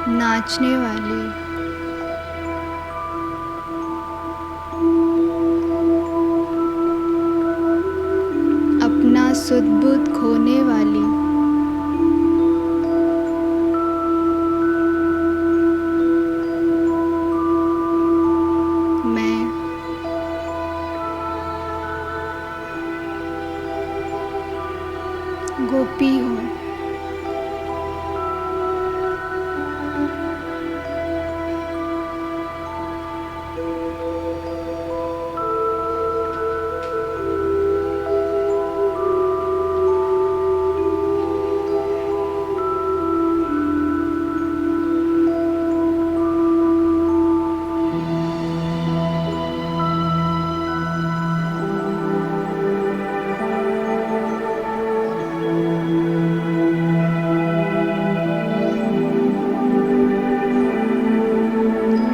नाचने वाली, अपना सुध बुध खोने वाली, मैं गोपी हूँ।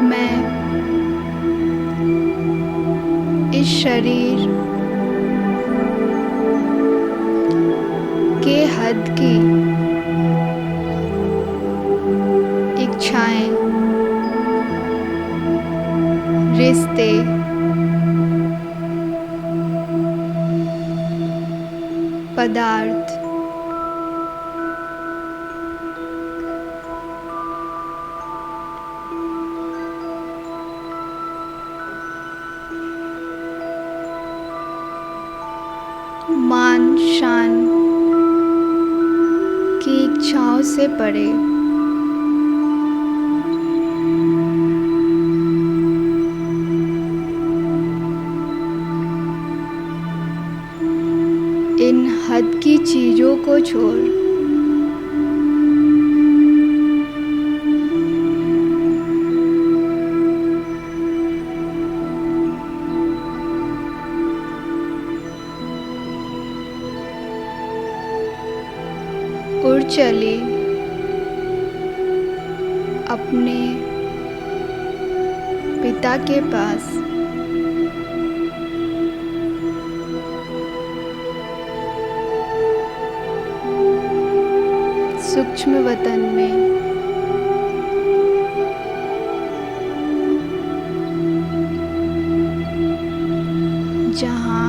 मैं इस शरीर के हद की इच्छाएं, रिश्ते, पदार्थ, मान शान की इच्छाओं से परे इन हद की चीजों को छोड़ उड़ चली अपने पिता के पास, सूक्ष्म वतन में, जहाँ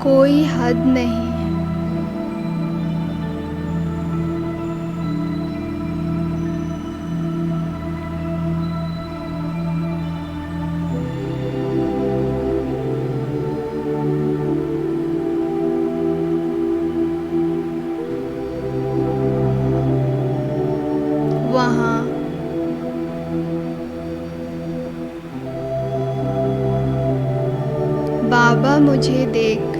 कोई हद नहीं है। वहाँ बाबा मुझे देख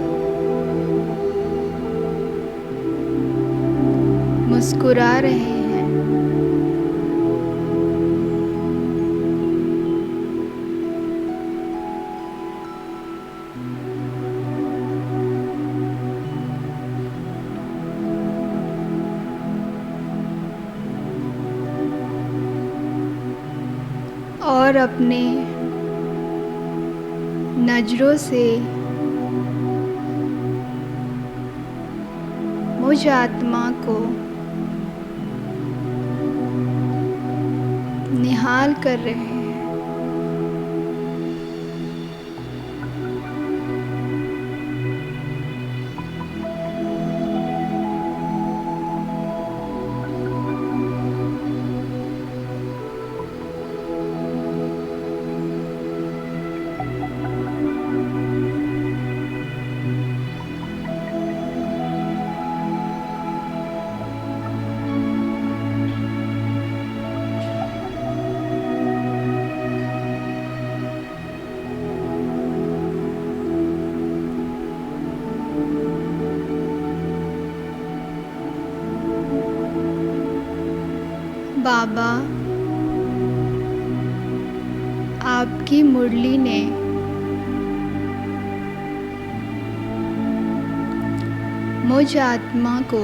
मुस्कुरा रहे हैं। और अपने नजरों से मुझ आत्मा को निहाल कर रहे हैं। बाबा, आपकी मुरली ने मुझ आत्मा को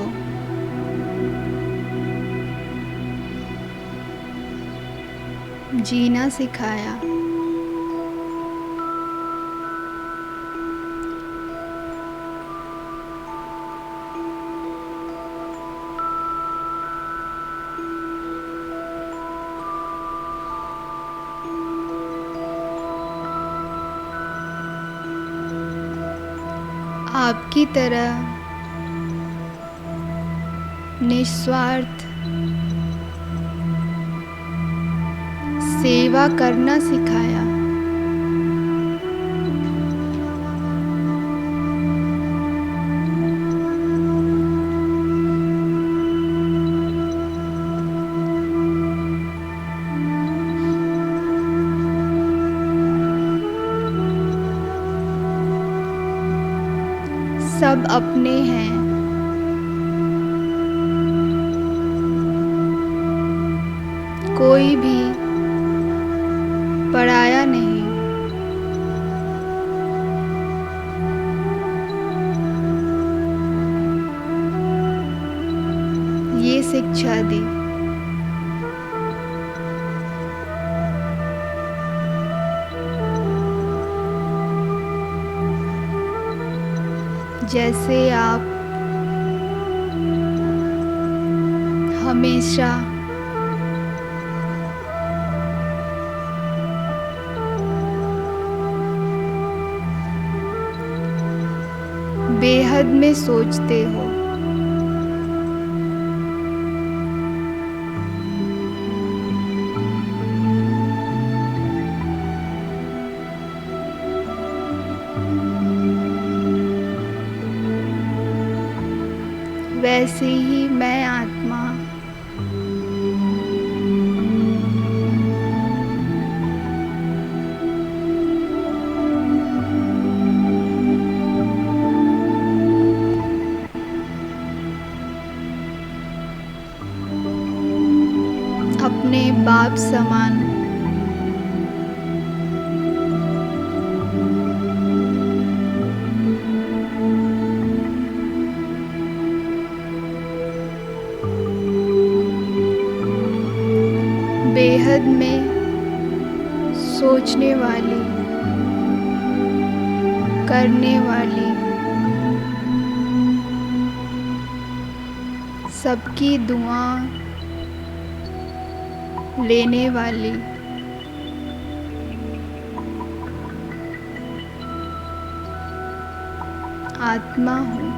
जीना सिखाया। आपकी तरह निस्वार्थ सेवा करना सिखाया। सब अपने हैं, कोई भी पराया नहीं। ये शिक्षा दी। जैसे आप हमेशा बेहद में सोचते हो, वैसे ही मैं आत्मा अपने बाप समान बेहद में सोचने वाली, करने वाली, सबकी दुआ लेने वाली आत्मा हूँ।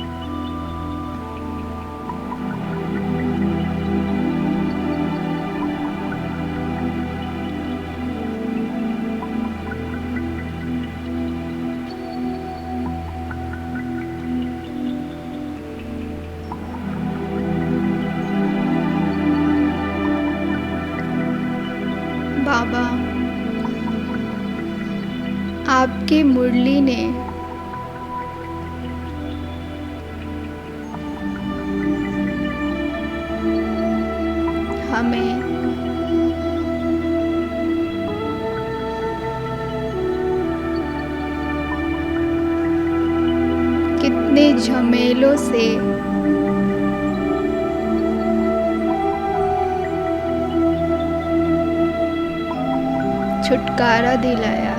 बाबा, आपकी मुरली ने हमें कितने झमेलों से छुटकारा दिलाया।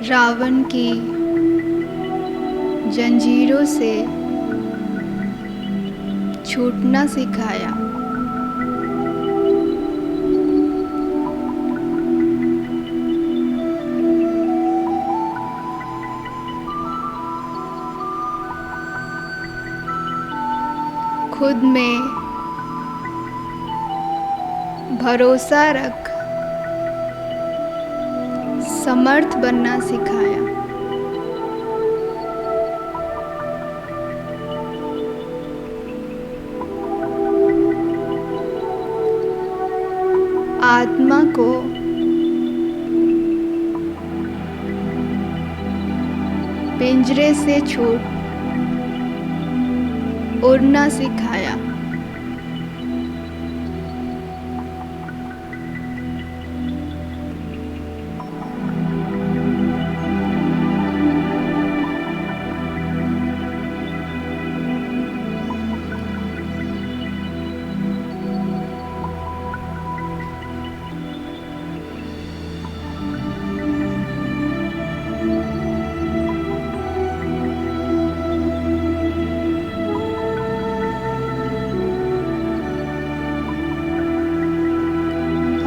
रावण की जंजीरों से छूटना सिखाया। खुद में भरोसा रख समर्थ बनना सिखाया। आत्मा को पिंजरे से छूट उड़ना सिखाया।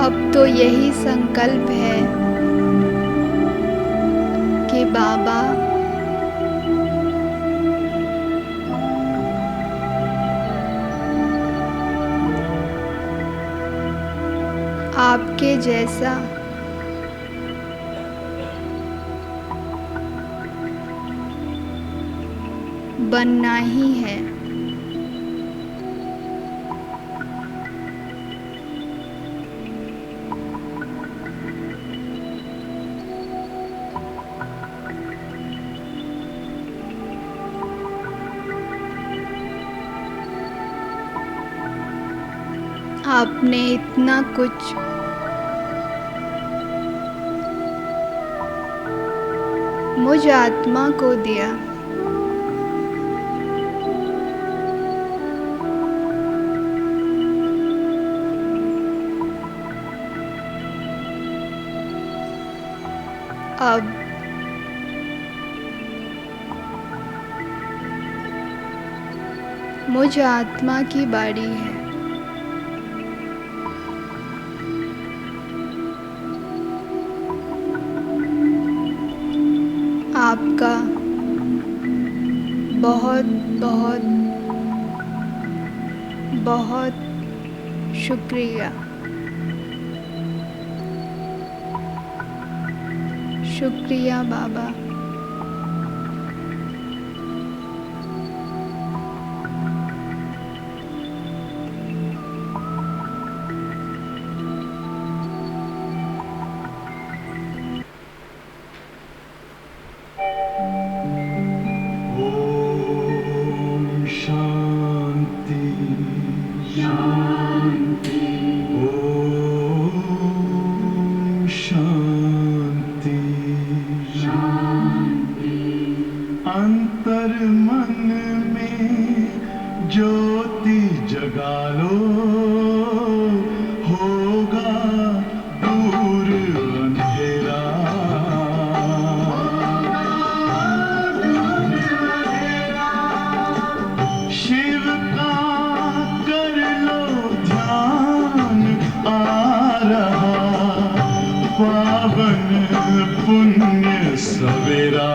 अब तो यही संकल्प है कि बाबा आपके जैसा बनना ही है। आपने इतना कुछ मुझ आत्मा को दिया, अब मुझ आत्मा की बारी है। आपका बहुत बहुत बहुत शुक्रिया। शुक्रिया बाबा। अंतर मन में ज्योति जगा लो, होगा दूर अंधेरा। शिव का कर लो ध्यान, आ रहा पावन पुण्य सवेरा।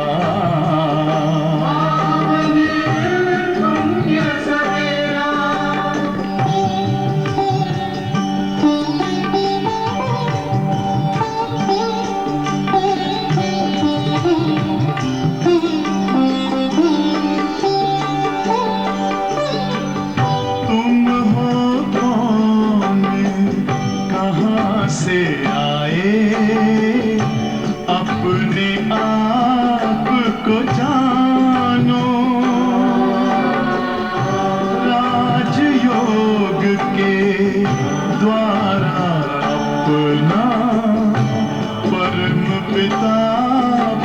से आए अपने आप को जानो, राजयोग के द्वारा अपना परम पिता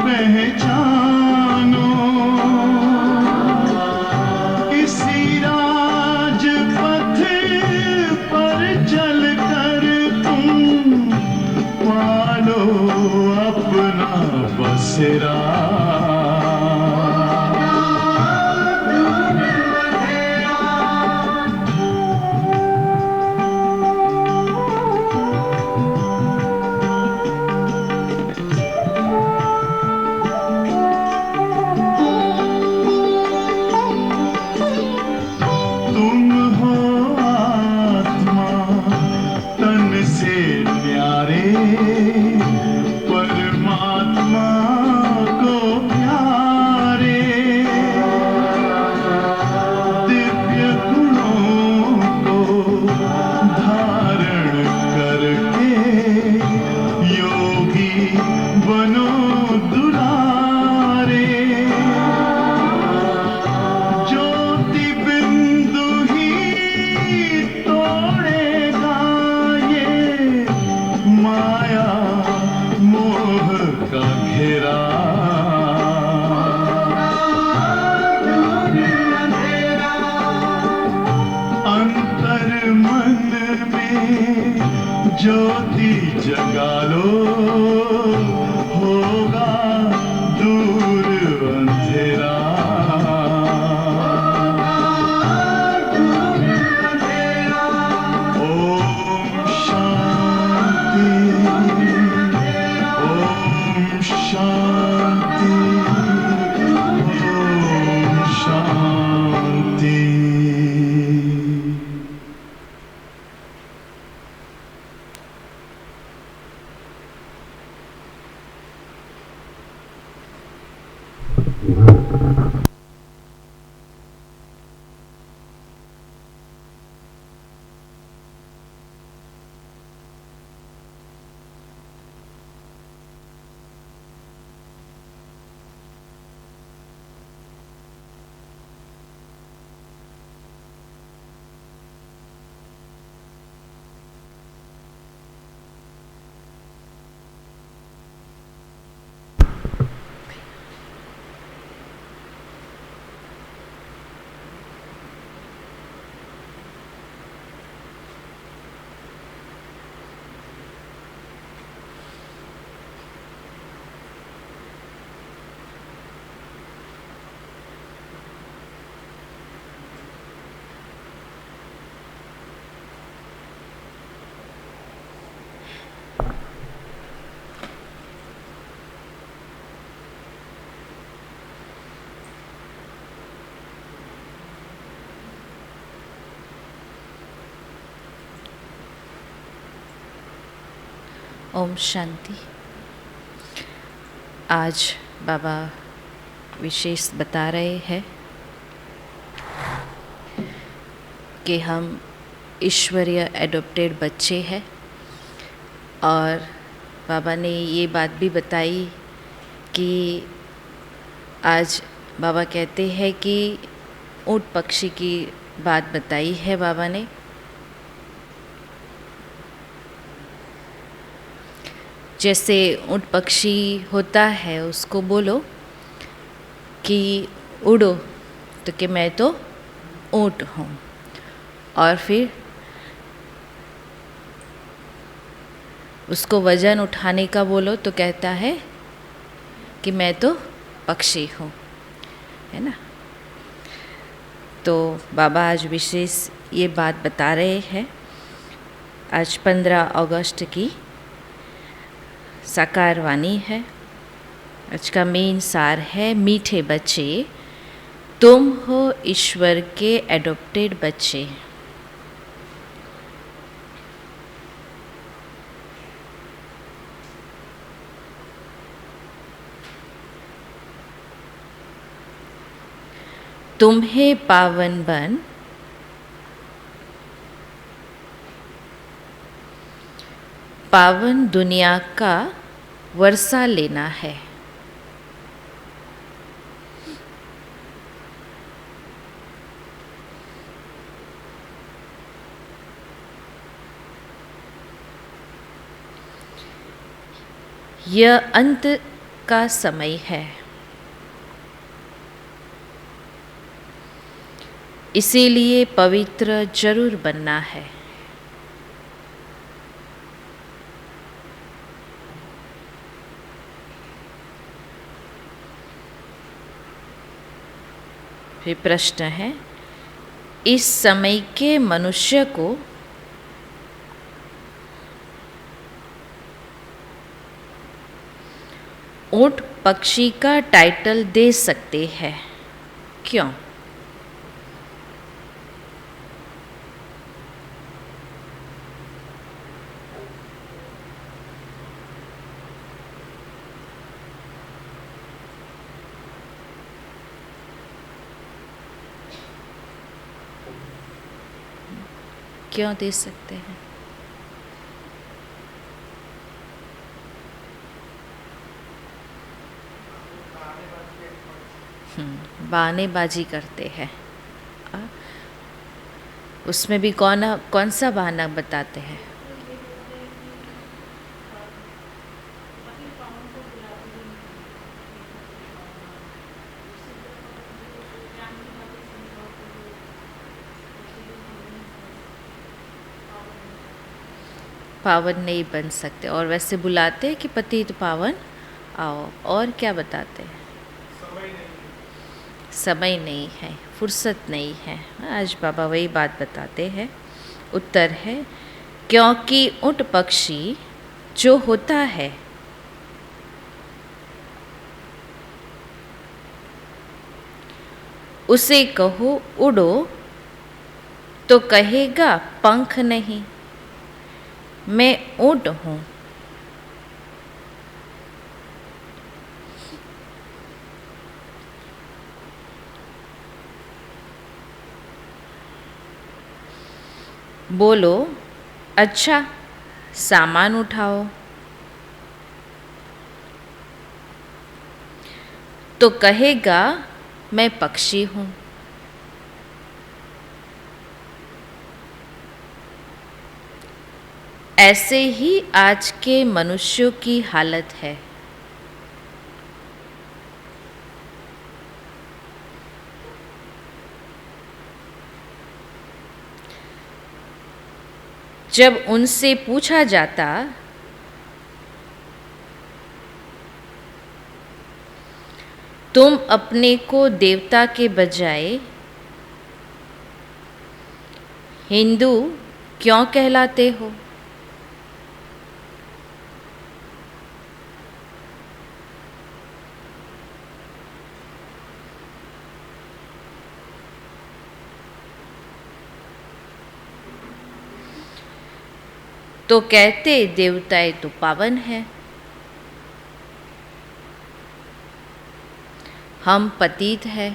पहचानो। इसी राजपथ पर चलकर पालो अपना बसेरा। तुम हो आत्मा तन से न्यारे, परमात्मा को प्यारे। दिव्य गुणों को धारण करके योगी बनो दुलारे। ज्योति बिंदु ही तोड़ेगा ये माया मोह का घेरा। अंतर मन में ज्योति जगा लो, होगा दूर अंधेरा। ओम शांति। ओम शांति। आज बाबा विशेष बता रहे हैं कि हम ईश्वरीय एडॉप्टेड बच्चे हैं, और बाबा ने ये बात भी बताई कि आज बाबा कहते हैं कि ऊँट पक्षी की बात बताई है बाबा ने। जैसे ऊँट पक्षी होता है, उसको बोलो कि उड़ो, तो कि मैं तो ऊँट हूँ, और फिर उसको वज़न उठाने का बोलो तो कहता है कि मैं तो पक्षी हूँ, है ना। तो बाबा आज विशेष ये बात बता रहे हैं। आज 15 अगस्त की साकार वाणी है। आज का मेन सार है, मीठे बच्चे तुम हो ईश्वर के एडॉप्टेड बच्चे। तुम्हें पावन बन पावन दुनिया का वर्षा लेना है। यह अंत का समय है, इसीलिए पवित्र जरूर बनना है। फिर प्रश्न है, इस समय के मनुष्य को ऊँट पक्षी का टाइटल दे सकते हैं, क्यों? क्यों दे सकते हैं? बहानेबाजी करते हैं। उसमें भी कौन सा बहाना बताते हैं? पावन नहीं बन सकते, और वैसे बुलाते हैं कि पतित पावन आओ। और क्या बताते हैं? समय नहीं है, फुर्सत नहीं है। आज बाबा वही बात बताते हैं। उत्तर है, क्योंकि ऊँट पक्षी जो होता है उसे कहो उड़ो तो कहेगा पंख नहीं, मैं ऊँट हूँ। बोलो, अच्छा सामान उठाओ, तो कहेगा मैं पक्षी हूँ। ऐसे ही आज के मनुष्यों की हालत है। जब उनसे पूछा जाता तुम अपने को देवता के बजाय हिंदू क्यों कहलाते हो, तो कहते देवताएं तो पावन है, हम पतित है।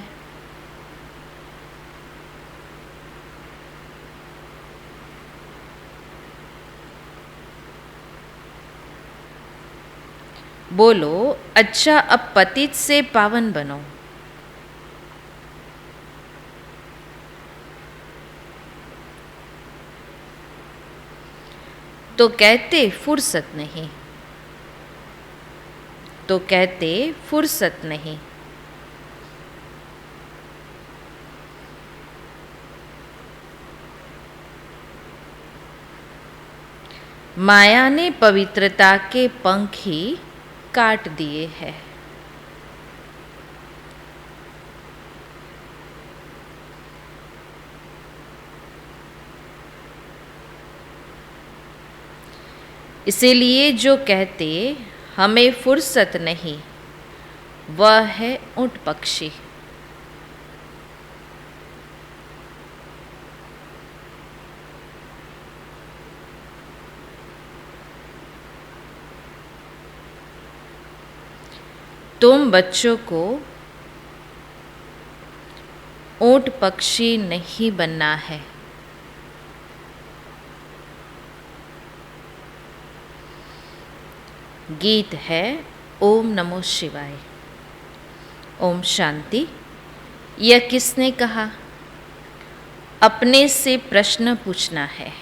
बोलो अच्छा, अब पतित से पावन बनो। तो कहते फुर्सत नहीं, तो कहते फुर्सत नहीं। माया ने पवित्रता के पंख ही काट दिए हैं। इसीलिए जो कहते हमें फुर्सत नहीं, वह है ऊंट पक्षी। तुम बच्चों को ऊंट पक्षी नहीं बनना है। गीत है ओम नमो शिवाय। ओम शांति। यह किसने कहा? अपने से प्रश्न पूछना है।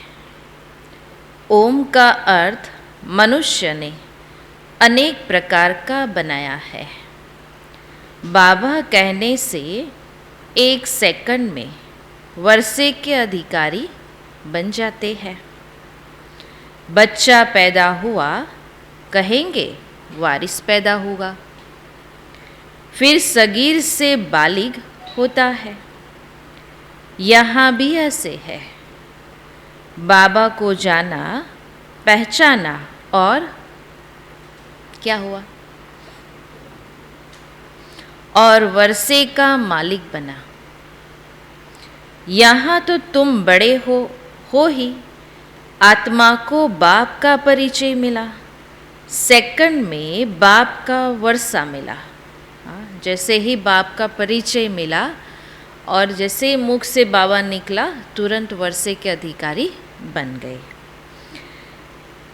ओम का अर्थ मनुष्य ने अनेक प्रकार का बनाया है। बाबा कहने से 1 सेकंड में वर्षे के अधिकारी बन जाते हैं। बच्चा पैदा हुआ, कहेंगे वारिस पैदा होगा। फिर सगीर से बालिग होता है। यहाँ भी ऐसे है। बाबा को जाना, पहचाना और क्या हुआ? और वर्षे का मालिक बना। यहाँ तो तुम बड़े हो ही। आत्मा को बाप का परिचय मिला, सेकंड में बाप का वर्षा मिला। जैसे ही बाप का परिचय मिला और जैसे मुख से बाबा निकला, तुरंत वर्षे के अधिकारी बन गए।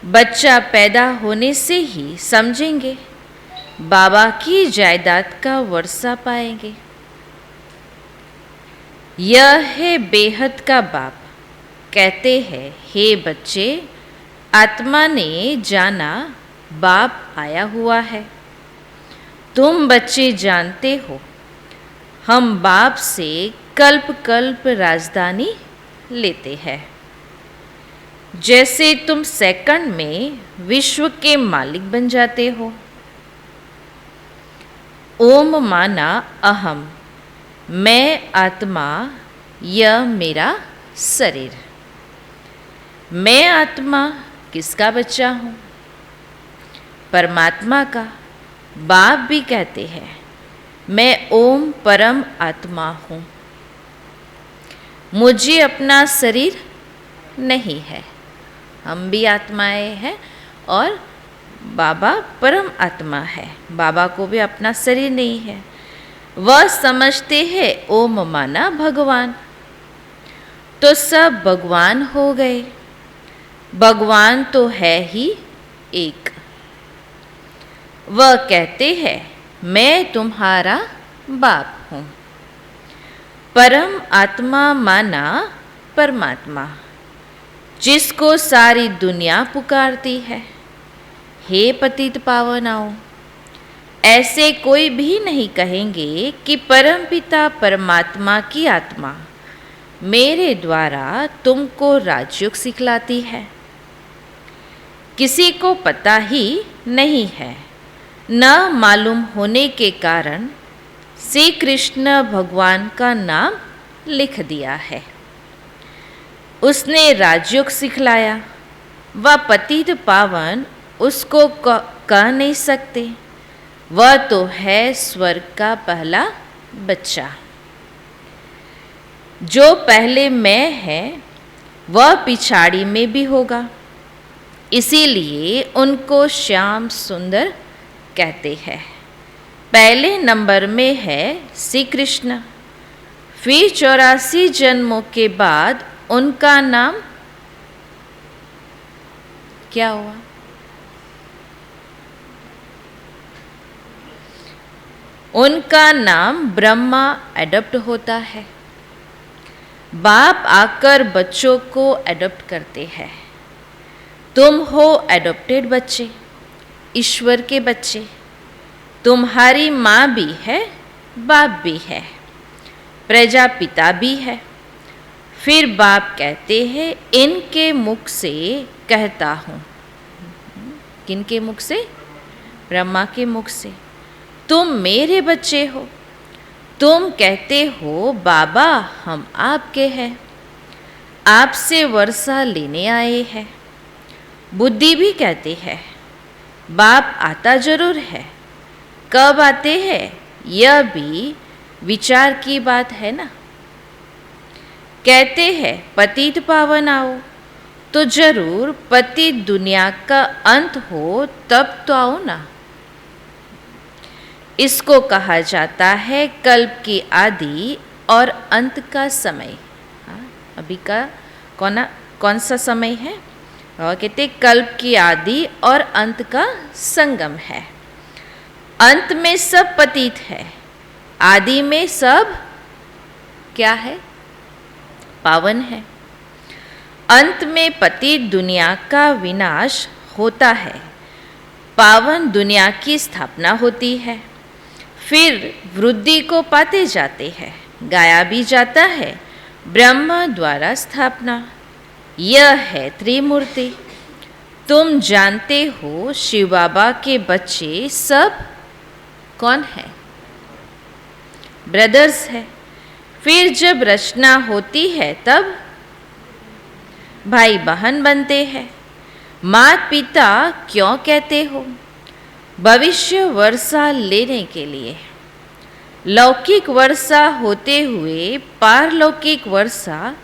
बच्चा पैदा होने से ही समझेंगे, बाबा की जायदाद का वर्षा पाएंगे। यह है बेहद का बाप। कहते हैं, हे बच्चे, आत्मा ने जाना बाप आया हुआ है। तुम बच्चे जानते हो, हम बाप से कल्प कल्प राजधानी लेते हैं। जैसे तुम सेकंड में विश्व के मालिक बन जाते हो। ओम माना अहम, मैं आत्मा, यह मेरा शरीर। मैं आत्मा किसका बच्चा हूँ? परमात्मा का। बाप भी कहते हैं, मैं ओम परम आत्मा हूँ। मुझे अपना शरीर नहीं है। हम भी आत्माएं हैं और बाबा परम आत्मा है। बाबा को भी अपना शरीर नहीं है। वह समझते हैं ओम माना भगवान, तो सब भगवान हो गए। भगवान तो है ही एक। वह कहते हैं, मैं तुम्हारा बाप हूँ। परम आत्मा माना परमात्मा, जिसको सारी दुनिया पुकारती है। हे पतित पावन आओ। ऐसे कोई भी नहीं कहेंगे कि परम पिता परमात्मा की आत्मा मेरे द्वारा तुमको राजयोग सिखलाती है। किसी को पता ही नहीं है। न मालूम होने के कारण श्री कृष्ण भगवान का नाम लिख दिया है। उसने राजयोग सिखलाया। वह पतित पावन उसको कह नहीं सकते। वह तो है स्वर्ग का पहला बच्चा। जो पहले मैं है, वह पिछाड़ी में भी होगा। इसीलिए उनको श्याम सुंदर कहते हैं। पहले नंबर में है श्री कृष्ण। फिर 84 जन्मों के बाद उनका नाम क्या हुआ? उनका नाम ब्रह्मा एडॉप्ट होता है। बाप आकर बच्चों को एडॉप्ट करते हैं। तुम हो एडॉप्टेड बच्चे, ईश्वर के बच्चे। तुम्हारी माँ भी है, बाप भी है, प्रजापिता भी है। फिर बाप कहते हैं इनके मुख से कहता हूँ। किनके मुख से? ब्रह्मा के मुख से। तुम मेरे बच्चे हो। तुम कहते हो बाबा हम आपके हैं, आपसे वर्षा लेने आए हैं। बुद्धि भी कहते हैं बाप आता जरूर है, कब आते हैं यह भी विचार की बात है ना। कहते हैं पतित पावन आओ, तो जरूर पतित दुनिया का अंत हो तब तो आओ ना। इसको कहा जाता है कल्प की आदि और अंत का समय। अभी का कौन सा समय है? और कहते कल्प की आदि और अंत का संगम है। अंत में सब पतित है, आदि में सब क्या है? पावन है। अंत में पतित दुनिया का विनाश होता है, पावन दुनिया की स्थापना होती है। फिर वृद्धि को पाते जाते हैं, गाया भी जाता है ब्रह्मा द्वारा स्थापना। यह है त्रिमूर्ति। तुम जानते हो शिव बाबा के बच्चे सब कौन है? ब्रदर्स है। फिर जब रचना होती है तब भाई बहन बनते हैं। माता पिता क्यों कहते हो? भविष्य वर्षा लेने के लिए। लौकिक वर्षा होते हुए पारलौकिक वर्षा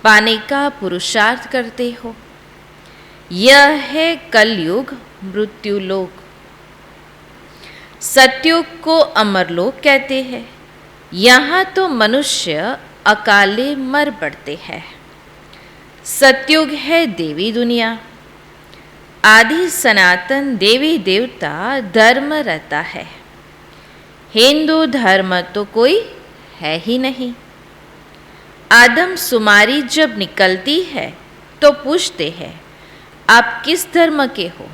पाने का पुरुषार्थ करते हो। यह है कलयुग मृत्युलोक। सतयुग को अमरलोक कहते हैं। यहाँ तो मनुष्य अकाले मर पड़ते हैं। सतयुग है देवी दुनिया। आदि सनातन देवी देवता धर्म रहता है। हिंदू धर्म तो कोई है ही नहीं। आदम शुमारी जब निकलती है तो पूछते हैं आप किस धर्म के हो?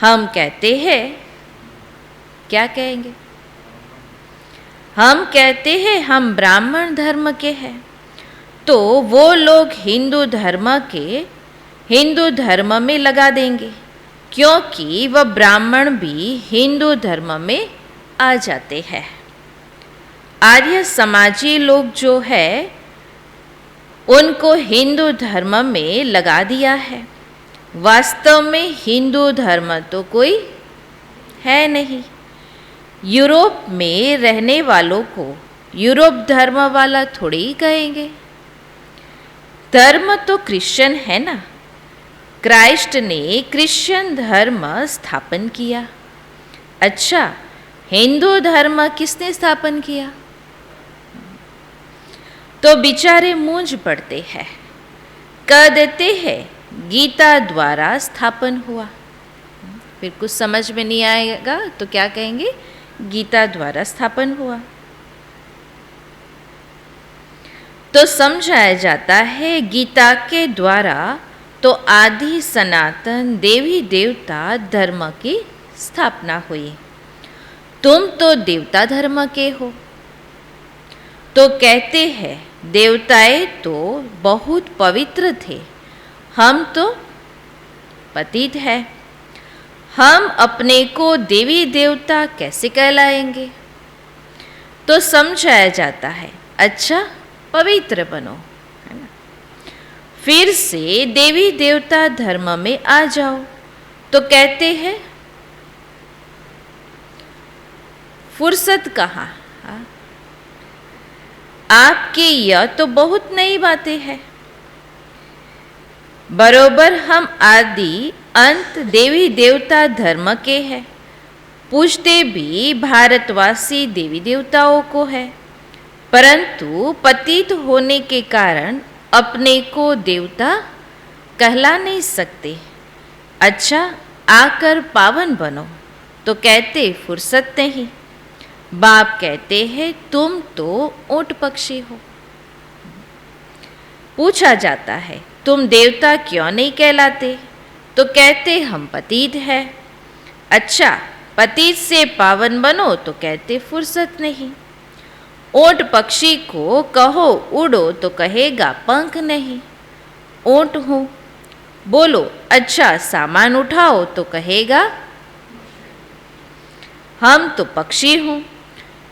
हम कहते हैं क्या कहेंगे? हम कहते हैं हम ब्राह्मण धर्म के हैं। तो वो लोग हिंदू धर्म में लगा देंगे, क्योंकि वह ब्राह्मण भी हिंदू धर्म में आ जाते हैं। आर्य समाजी लोग जो है उनको हिंदू धर्म में लगा दिया है। वास्तव में हिंदू धर्म तो कोई है नहीं। यूरोप में रहने वालों को यूरोप धर्म वाला थोड़ी ही कहेंगे। धर्म तो क्रिश्चियन है ना। क्राइस्ट ने क्रिश्चियन धर्म स्थापन किया। अच्छा, हिंदू धर्म किसने स्थापन किया? तो बेचारे मूंझ पड़ते हैं, कह देते हैं गीता द्वारा स्थापन हुआ। फिर कुछ समझ में नहीं आएगा तो क्या कहेंगे? गीता द्वारा स्थापन हुआ। तो समझाया जाता है गीता के द्वारा तो आदि सनातन देवी देवता धर्म की स्थापना हुई। तुम तो देवता धर्म के हो। तो कहते हैं देवताएं तो बहुत पवित्र थे, हम तो पतित है। हम अपने को देवी देवता कैसे कहलाएंगे? तो समझाया जाता है अच्छा पवित्र बनो, है ना। फिर से देवी देवता धर्म में आ जाओ। तो कहते हैं फुर्सत कहाँ? आपकी यह तो बहुत नई बातें हैं। बरोबर हम आदि अंत देवी देवता धर्म के हैं, पूजते भी भारतवासी देवी देवताओं को है, परंतु पतित होने के कारण अपने को देवता कहला नहीं सकते। अच्छा, आकर पावन बनो तो कहते फुर्सत नहीं। बाप कहते हैं तुम तो ऊंट पक्षी हो। पूछा जाता है तुम देवता क्यों नहीं कहलाते, तो कहते हम पतित है। अच्छा, पतित से पावन बनो तो कहते फुर्सत नहीं। ऊंट पक्षी को कहो उड़ो तो कहेगा पंख नहीं। ऊंट हूँ, बोलो अच्छा सामान उठाओ तो कहेगा हम तो पक्षी हूँ।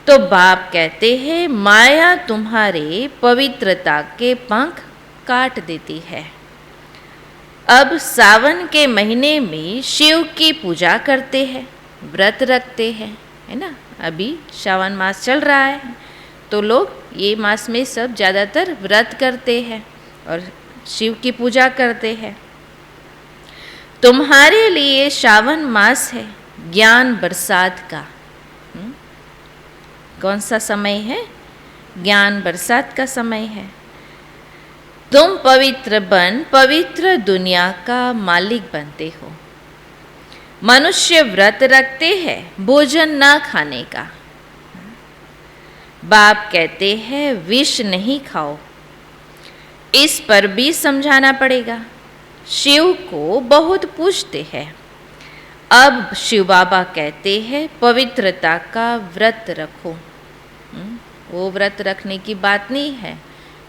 तो बाप कहते हैं माया तुम्हारे पवित्रता के पंख काट देती है। अब सावन के महीने में शिव की पूजा करते हैं, व्रत रखते हैं, है ना। अभी श्रावण मास चल रहा है तो लोग ये मास में सब ज़्यादातर व्रत करते हैं और शिव की पूजा करते हैं। तुम्हारे लिए श्रावण मास है ज्ञान बरसात का। कौन सा समय है? ज्ञान बरसात का समय है। तुम पवित्र बन पवित्र दुनिया का मालिक बनते हो। मनुष्य व्रत रखते हैं भोजन ना खाने का। बाप कहते हैं विष नहीं खाओ। इस पर भी समझाना पड़ेगा। शिव को बहुत पूजते हैं। अब शिव बाबा कहते हैं पवित्रता का व्रत रखो। वो व्रत रखने की बात नहीं है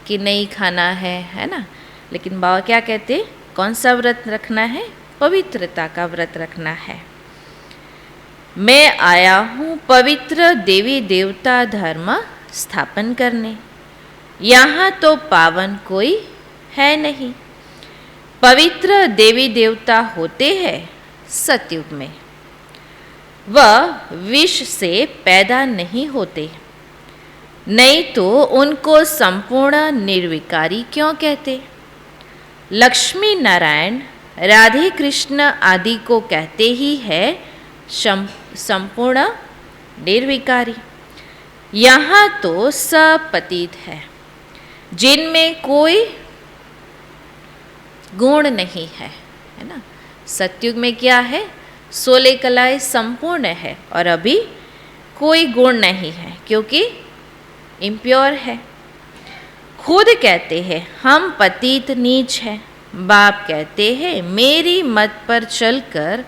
कि नहीं खाना है ना। लेकिन बाबा क्या कहते, कौन सा व्रत रखना है? पवित्रता का व्रत रखना है। मैं आया हूँ पवित्र देवी देवता धर्म स्थापन करने। यहाँ तो पावन कोई है नहीं। पवित्र देवी देवता होते हैं सतयुग में। वह विष से पैदा नहीं होते, नहीं तो उनको संपूर्ण निर्विकारी क्यों कहते। लक्ष्मी नारायण राधे कृष्ण आदि को कहते ही है संपूर्ण निर्विकारी। यहाँ तो सब पतित है जिनमें कोई गुण नहीं है ना। सतयुग में क्या है? 16 कलाएं संपूर्ण है और अभी कोई गुण नहीं है क्योंकि इम्प्योर है। खुद कहते हैं हम पतित नीच हैं। बाप कहते हैं मेरी मत पर चलकर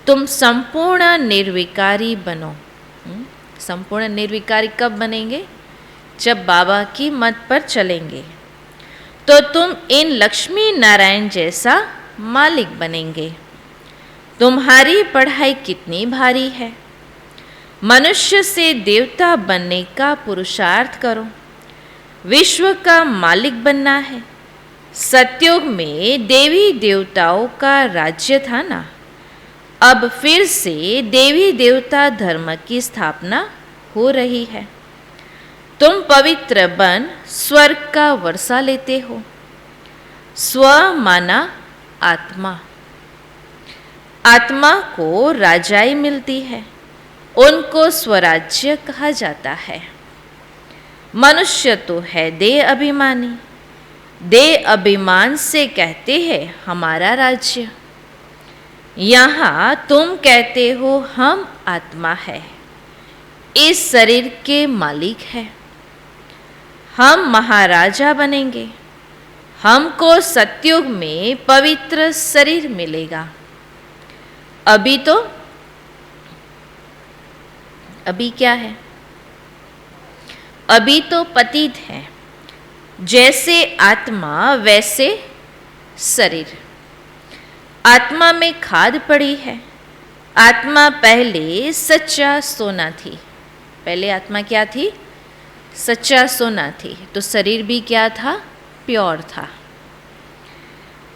तुम संपूर्ण निर्विकारी बनो। संपूर्ण निर्विकारी कब बनेंगे? जब बाबा की मत पर चलेंगे तो तुम इन लक्ष्मी नारायण जैसा मालिक बनेंगे। तुम्हारी पढ़ाई कितनी भारी है। मनुष्य से देवता बनने का पुरुषार्थ करो। विश्व का मालिक बनना है। सतयुग में देवी देवताओं का राज्य था ना। अब फिर से देवी देवता धर्म की स्थापना हो रही है। तुम पवित्र बन स्वर्ग का वर्षा लेते हो। स्व माना आत्मा। आत्मा को राजाई मिलती है, उनको स्वराज्य कहा जाता है। मनुष्य तो है देह अभिमानी। देह अभिमान से कहते हैं हमारा राज्य। यहाँ तुम कहते हो हम आत्मा है, इस शरीर के मालिक है। हम महाराजा बनेंगे। हमको सतयुग में पवित्र शरीर मिलेगा। अभी क्या है? अभी तो पतित है। जैसे आत्मा वैसे शरीर। आत्मा में खाद पड़ी है। आत्मा पहले सच्चा सोना थी। पहले आत्मा क्या थी? सच्चा सोना थी। तो शरीर भी क्या था? प्योर था।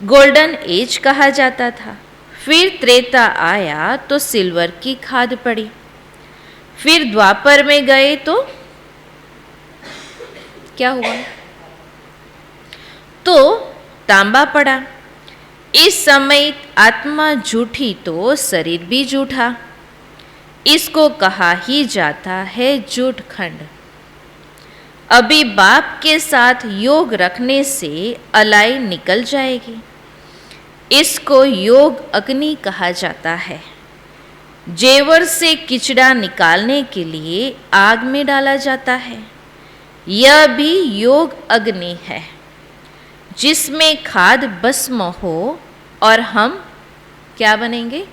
गोल्डन एज कहा जाता था। फिर त्रेता आया तो सिल्वर की खाद पड़ी। फिर द्वापर में गए तो क्या हुआ? तो तांबा पड़ा। इस समय आत्मा झूठी तो शरीर भी झूठा, इसको कहा ही जाता है झूठ खंड। अभी बाप के साथ योग रखने से अलाई निकल जाएगी, इसको योग अग्नि कहा जाता है। जेवर से किचड़ा निकालने के लिए आग में डाला जाता है, यह भी योग अग्नि है, जिसमें खाद भस्म हो और हम क्या बनेंगे?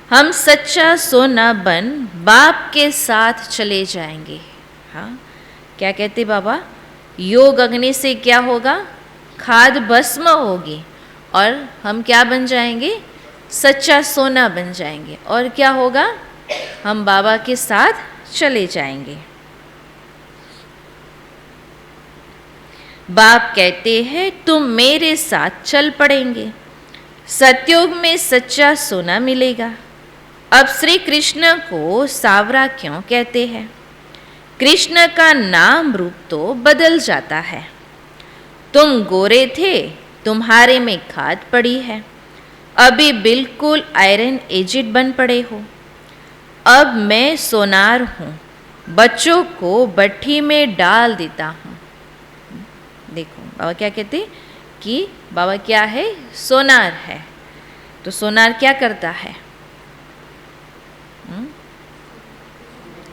हम सच्चा सोना बन बाप के साथ चले जाएंगे। हाँ, क्या कहते बाबा? योग अग्नि से क्या होगा? खाद भस्म होगी और हम क्या बन जाएंगे? सच्चा सोना बन जाएंगे। और क्या होगा? हम बाबा के साथ चले जाएंगे। बाप कहते हैं तुम मेरे साथ चल पड़ेंगे, सतयुग में सच्चा सोना मिलेगा। अब श्री कृष्ण को सावरा क्यों कहते हैं? कृष्ण का नाम रूप तो बदल जाता है। तुम गोरे थे, तुम्हारे में खाद पड़ी है, अभी बिल्कुल आयरन एजिड बन पड़े हो। अब मैं सोनार हूँ, बच्चों को भट्ठी में डाल देता हूँ। देखो बाबा क्या कहते कि बाबा क्या है? सोनार है। तो सोनार क्या करता है?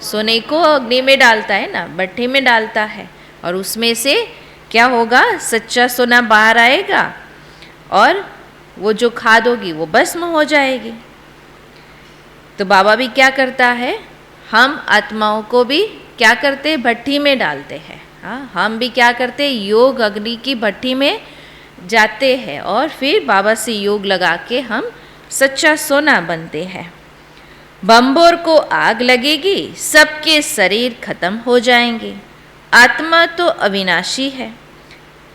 सोने को अग्नि में डालता है ना, भट्टी में डालता है, और उसमें से क्या होगा? सच्चा सोना बाहर आएगा और वो जो खाद होगी वो भस्म हो जाएगी। तो बाबा भी क्या करता है? हम आत्माओं को भी क्या करते? भट्टी में डालते हैं। हाँ, हम भी क्या करते? योग अग्नि की भट्टी में जाते हैं और फिर बाबा से योग लगा के हम सच्चा सोना बनते हैं। बम्बोर को आग लगेगी, सबके शरीर खत्म हो जाएंगे। आत्मा तो अविनाशी है।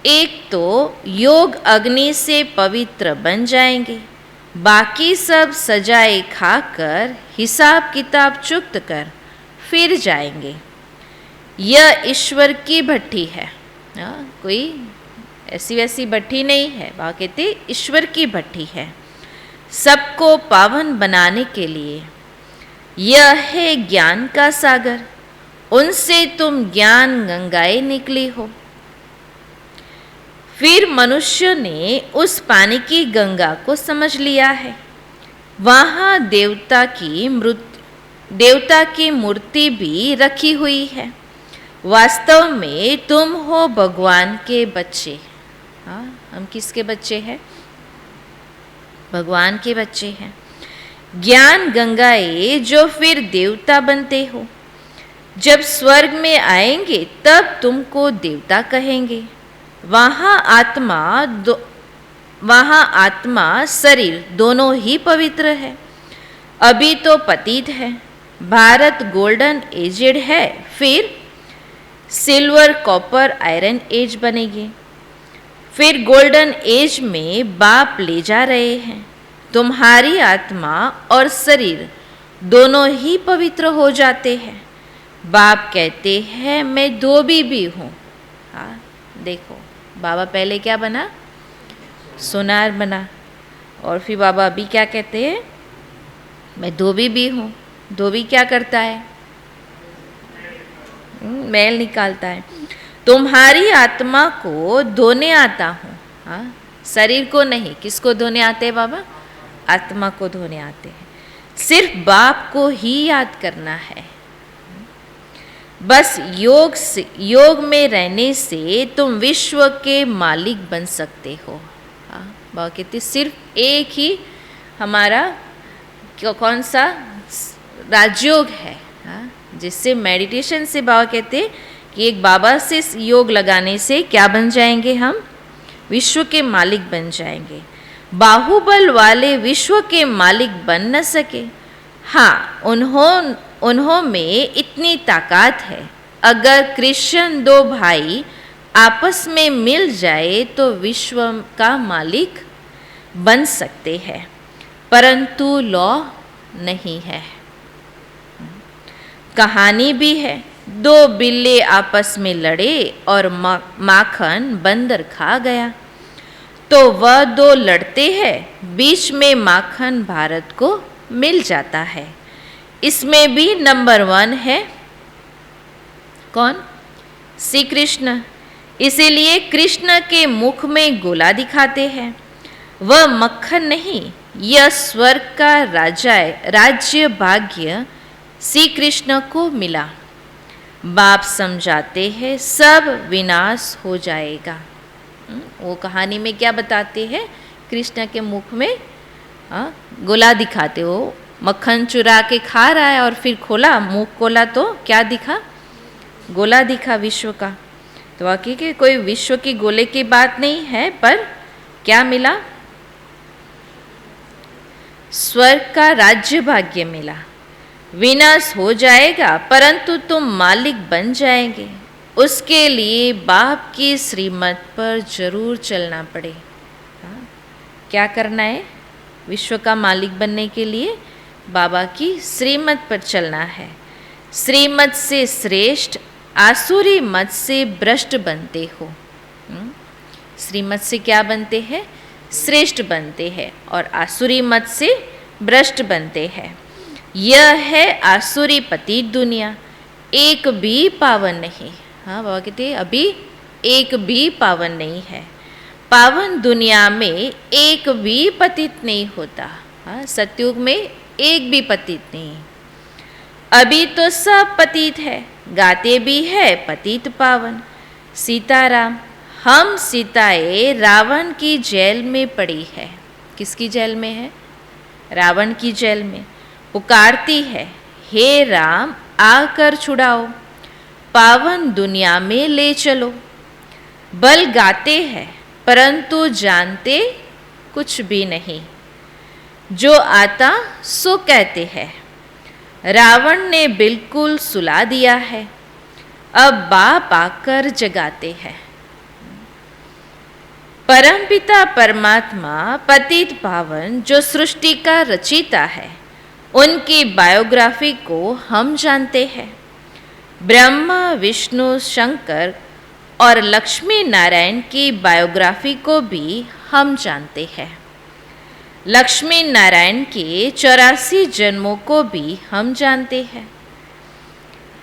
एक तो योग अग्नि से पवित्र बन जाएंगे, बाकी सब सजाए खाकर हिसाब किताब चुक्त कर फिर जाएंगे। यह ईश्वर की भट्टी है। कोई ऐसी वैसी भट्टी नहीं है। बाबा कहते ईश्वर की भट्टी है, सबको पावन बनाने के लिए। यह है ज्ञान का सागर, उनसे तुम ज्ञान गंगाएं निकली हो। फिर मनुष्य ने उस पानी की गंगा को समझ लिया है। वहाँ देवता की मूर्ति भी रखी हुई है। वास्तव में तुम हो भगवान के बच्चे। हाँ, हम किसके बच्चे हैं? भगवान के बच्चे हैं। ज्ञान गंगाए जो फिर देवता बनते हो। जब स्वर्ग में आएंगे तब तुमको देवता कहेंगे। वहाँ आत्मा शरीर दोनों ही पवित्र है। अभी तो पतित है। भारत गोल्डन एजेड है, फिर सिल्वर कॉपर आयरन एज बनेगी। फिर गोल्डन एज में बाप ले जा रहे हैं। तुम्हारी आत्मा और शरीर दोनों ही पवित्र हो जाते हैं। बाप कहते हैं मैं धोबी भी हूँ। हाँ, देखो बाबा पहले क्या बना? सोनार बना। और फिर बाबा अभी क्या कहते हैं? मैं धोबी भी हूँ। धोबी क्या करता है? मैल निकालता है। तुम्हारी आत्मा को धोने आता हूँ। हाँ, शरीर को नहीं। किसको धोने आते हैं बाबा? आत्मा को धोने आते हैं। सिर्फ बाप को ही याद करना है। बस योग में रहने से तुम विश्व के मालिक बन सकते हो। हाँ, बाबा कहते सिर्फ एक ही हमारा कौन सा राजयोग है। हाँ, जिससे मेडिटेशन से बाबा कहते कि एक बाबा से योग लगाने से क्या बन जाएंगे? हम विश्व के मालिक बन जाएंगे। बाहुबल वाले विश्व के मालिक बन न सके। हाँ, उन्हों में इतनी ताकत है। अगर कृष्ण दो भाई आपस में मिल जाए तो विश्व का मालिक बन सकते हैं, परंतु लॉ नहीं है। कहानी भी है। दो बिल्ले आपस में लड़े और माखन बंदर खा गया। तो वह दो लड़ते हैं, बीच में माखन भारत को मिल जाता है। इसमें भी नंबर 1 है कौन? श्री कृष्ण। इसीलिए कृष्ण के मुख में गोला दिखाते हैं। वह मक्खन नहीं, यह स्वर्ग का राज्य भाग्य श्री कृष्ण को मिला। बाप समझाते हैं सब विनाश हो जाएगा। वो कहानी में क्या बताते हैं? कृष्ण के मुख में गोला दिखाते हो, मक्खन चुरा के खा रहा है और फिर खोला, मुंह खोला तो क्या दिखा? गोला दिखा विश्व का। तो हकीकत कोई विश्व की गोले की बात नहीं है, पर क्या मिला? स्वर्ग का राज्य भाग्य मिला। विनाश हो जाएगा परंतु तुम मालिक बन जाएंगे। उसके लिए बाप की श्रीमत पर जरूर चलना पड़े। क्या करना है? विश्व का मालिक बनने के लिए बाबा की श्रीमत पर चलना है। श्रीमत से श्रेष्ठ, आसुरी मत से भ्रष्ट बनते हो। श्रीमत से क्या बनते हैं? श्रेष्ठ बनते हैं, और आसुरी मत से भ्रष्ट बनते हैं। यह है आसुरी पतित दुनिया, एक भी पावन नहीं। हाँ बाबा कहते अभी एक भी पावन नहीं है। पावन दुनिया में एक भी पतित नहीं होता। हाँ, सतयुग में एक भी पतित नहीं। अभी तो सब पतित है, गाते भी है पतित पावन। सीताराम, हम सीताएं रावण की जेल में पड़ी है। किसकी जेल में है? रावण की जेल में। पुकारती है, हे राम आकर छुड़ाओ, पावन दुनिया में ले चलो। बल गाते हैं परंतु जानते कुछ भी नहीं। जो आता सो कहते हैं। रावण ने बिल्कुल सुला दिया है, अब बाप आकर जगाते हैं। परमपिता परमात्मा पतित पावन जो सृष्टि का रचयिता है, उनकी बायोग्राफी को हम जानते हैं। ब्रह्मा, विष्णु, शंकर और लक्ष्मी नारायण की बायोग्राफी को भी हम जानते हैं। लक्ष्मी नारायण के 84 जन्मों को भी हम जानते हैं।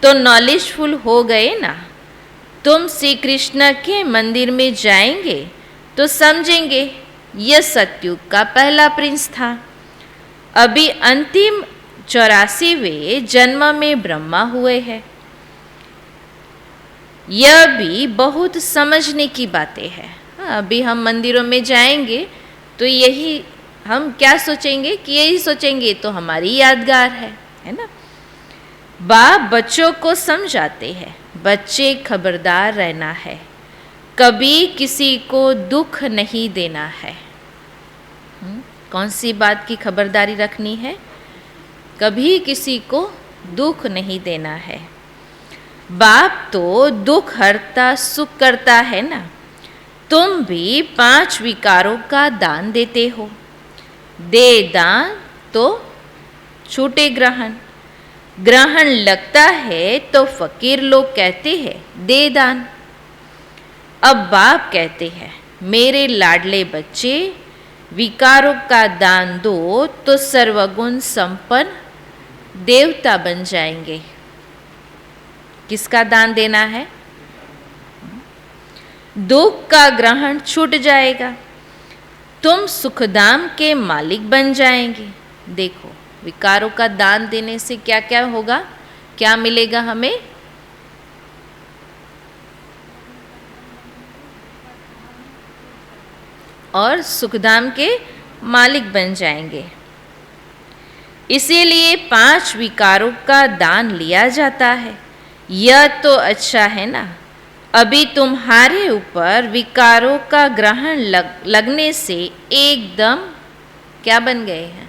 तो नॉलेजफुल हो गए ना। तुम श्री कृष्ण के मंदिर में जाएंगे तो समझेंगे यह सतयुग का पहला प्रिंस था। अभी अंतिम 84वें जन्म में ब्रह्मा हुए हैं। यह भी बहुत समझने की बातें हैं। अभी हम मंदिरों में जाएंगे तो यही हम क्या सोचेंगे कि यही सोचेंगे तो हमारी यादगार है ना। बाप बच्चों को समझाते हैं, बच्चे खबरदार रहना है, कभी किसी को दुख नहीं देना है। कौन सी बात की खबरदारी रखनी है? कभी किसी को दुख नहीं देना है। बाप तो दुख हरता सुख करता है ना। तुम भी 5 विकारों का दान देते हो। दे दान तो छूटे ग्रहण। ग्रहण लगता है तो फकीर लोग कहते हैं दे दान। अब बाप कहते हैं मेरे लाडले बच्चे, विकारों का दान दो तो सर्वगुण संपन्न देवता बन जाएंगे। किसका दान देना है? दुख का ग्रहण छूट जाएगा, तुम सुखधाम के मालिक बन जाएंगे। देखो विकारों का दान देने से क्या क्या होगा, क्या मिलेगा हमें? और सुखधाम के मालिक बन जाएंगे। इसीलिए 5 विकारों का दान लिया जाता है। यह तो अच्छा है ना। अभी तुम्हारे ऊपर विकारों का ग्रहण लगने से एकदम क्या बन गए हैं?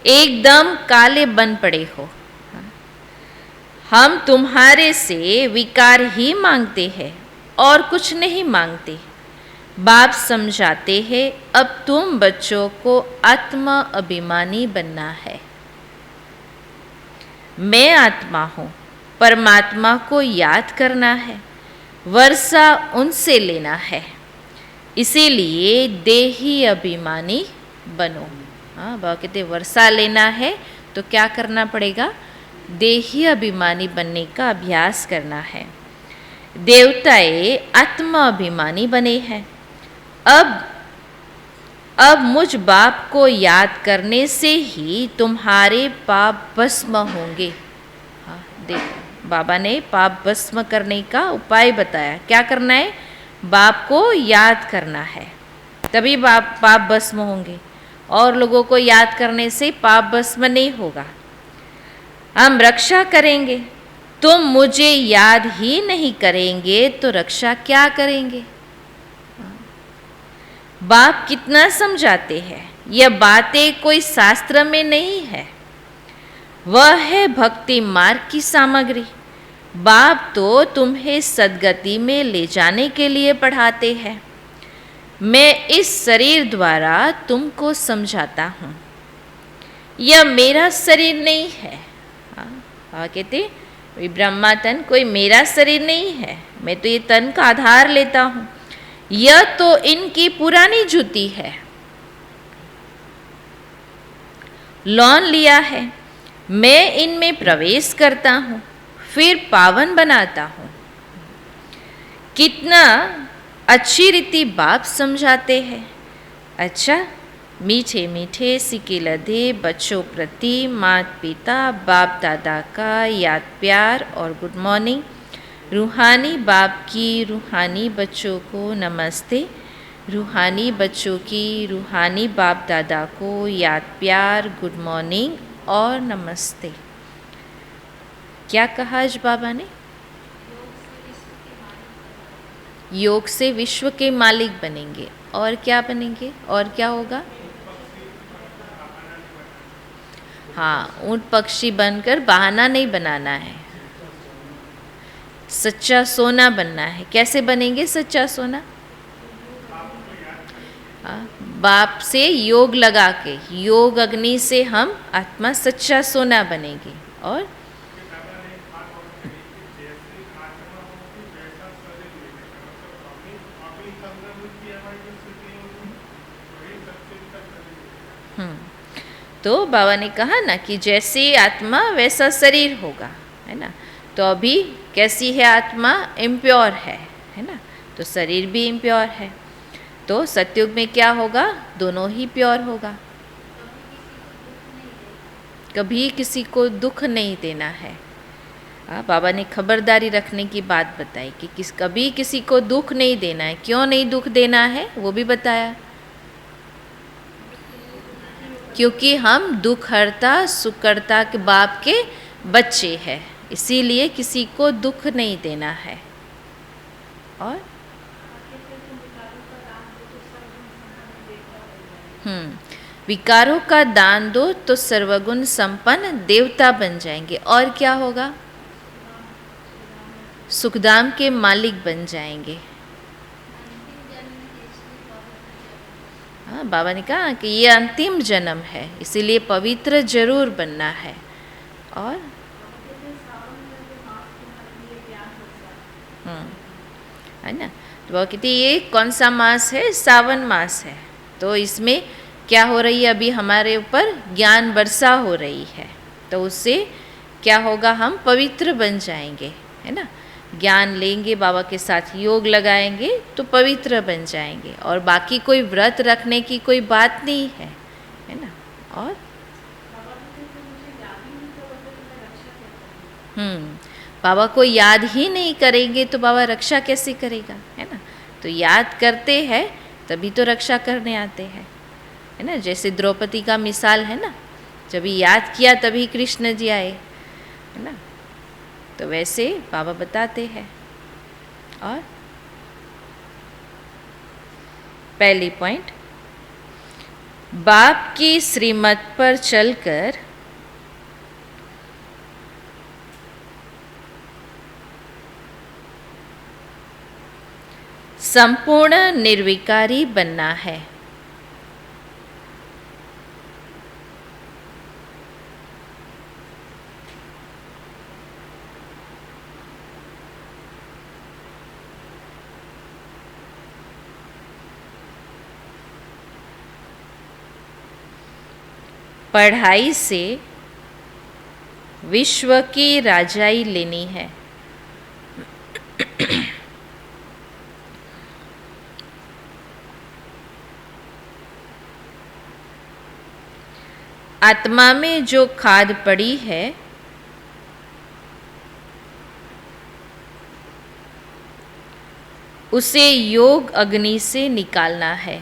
एकदम काले बन पड़े हो। हम तुम्हारे से विकार ही मांगते हैं और कुछ नहीं मांगते। बाप समझाते हैं अब तुम बच्चों को आत्मा अभिमानी बनना है। मैं आत्मा हूँ, परमात्मा को याद करना है। वर्षा उनसे लेना है, इसीलिए देही अभिमानी बनो। हाँ, बाबा कहते वर्षा लेना है तो क्या करना पड़ेगा? देही अभिमानी बनने का अभ्यास करना है। देवताएं आत्मा अभिमानी बने हैं। अब मुझ बाप को याद करने से ही तुम्हारे पाप भस्म होंगे। हाँ, देखो बाबा ने पाप भस्म करने का उपाय बताया। क्या करना है? बाप को याद करना है, तभी पाप भस्म होंगे। और लोगों को याद करने से पाप भस्म नहीं होगा। हम रक्षा करेंगे, तुम मुझे याद ही नहीं करेंगे तो रक्षा क्या करेंगे? बाप कितना समझाते हैं, यह बातें कोई शास्त्र में नहीं है, वह है भक्ति मार्ग की सामग्री। बाप तो तुम्हें सद्गति में ले जाने के लिए पढ़ाते हैं। मैं इस शरीर द्वारा तुमको समझाता हूँ, यह मेरा शरीर नहीं है। कहते ब्रह्मा तन कोई मेरा शरीर नहीं है, मैं तो ये तन का आधार लेता हूँ। यह तो इनकी पुरानी जूती है, लॉन लिया है। मैं इनमें प्रवेश करता हूँ, फिर पावन बनाता हूँ। कितना अच्छी रीति बाप समझाते हैं। अच्छा, मीठे मीठे सिक्के लदे बच्चों प्रति माता पिता बाप दादा का याद प्यार और गुड मॉर्निंग। रूहानी बाप की रूहानी बच्चों को नमस्ते। रूहानी बच्चों की रूहानी बाप दादा को याद प्यार गुड मॉर्निंग और नमस्ते। क्या कहा आज बाबा ने? योग से विश्व के मालिक बनेंगे। और क्या बनेंगे? और क्या होगा? हाँ, ऊंट पक्षी बनकर बहाना नहीं बनाना है, सच्चा सोना बनना है। कैसे बनेंगे सच्चा सोना? बाप से योग लगा के, योग अग्नि से हम आत्मा सच्चा सोना बनेगी। और तो बाबा ने कहा ना कि जैसी आत्मा वैसा शरीर होगा, है ना। तो अभी कैसी है आत्मा? इम्प्योर है ना। तो शरीर भी इम्प्योर है। तो सतयुग में क्या होगा? दोनों ही प्योर होगा। कभी किसी को दुख नहीं देना है। बाबा ने खबरदारी रखने की बात बताई कि कभी किसी को दुख नहीं देना है। क्यों नहीं दुख देना है वो भी बताया। क्योंकि हम दुखहर्ता सुखकर्ता के बाप के बच्चे हैं, इसीलिए किसी को दुख नहीं देना है। और विकारों का दान दो तो सर्वगुण संपन्न देवता बन जाएंगे। और क्या होगा? सुखधाम के मालिक बन जाएंगे। हाँ, बाबा ने कहा कि ये अंतिम जन्म है, इसीलिए पवित्र जरूर बनना है। और है ना। तो वो कहती ये कौन सा मास है? सावन मास है। तो इसमें क्या हो रही है? अभी हमारे ऊपर ज्ञान वर्षा हो रही है, तो उससे क्या होगा? हम पवित्र बन जाएंगे, है ना। ज्ञान लेंगे, बाबा के साथ योग लगाएंगे तो पवित्र बन जाएंगे। और बाकी कोई व्रत रखने की कोई बात नहीं है ना। और बाबा को याद ही नहीं करेंगे तो बाबा रक्षा कैसे करेगा, है ना। तो याद करते हैं तभी तो रक्षा करने आते हैं, है ना। जैसे द्रौपदी का मिसाल है ना, जब याद किया तभी कृष्ण जी आए, है ना। तो वैसे बाबा बताते हैं। और पहली पॉइंट, बाप की श्रीमत पर चलकर संपूर्ण निर्विकारी बनना है। पढ़ाई से विश्व की राजाई लेनी है। आत्मा में जो खाद पड़ी है उसे योग अग्नि से निकालना है।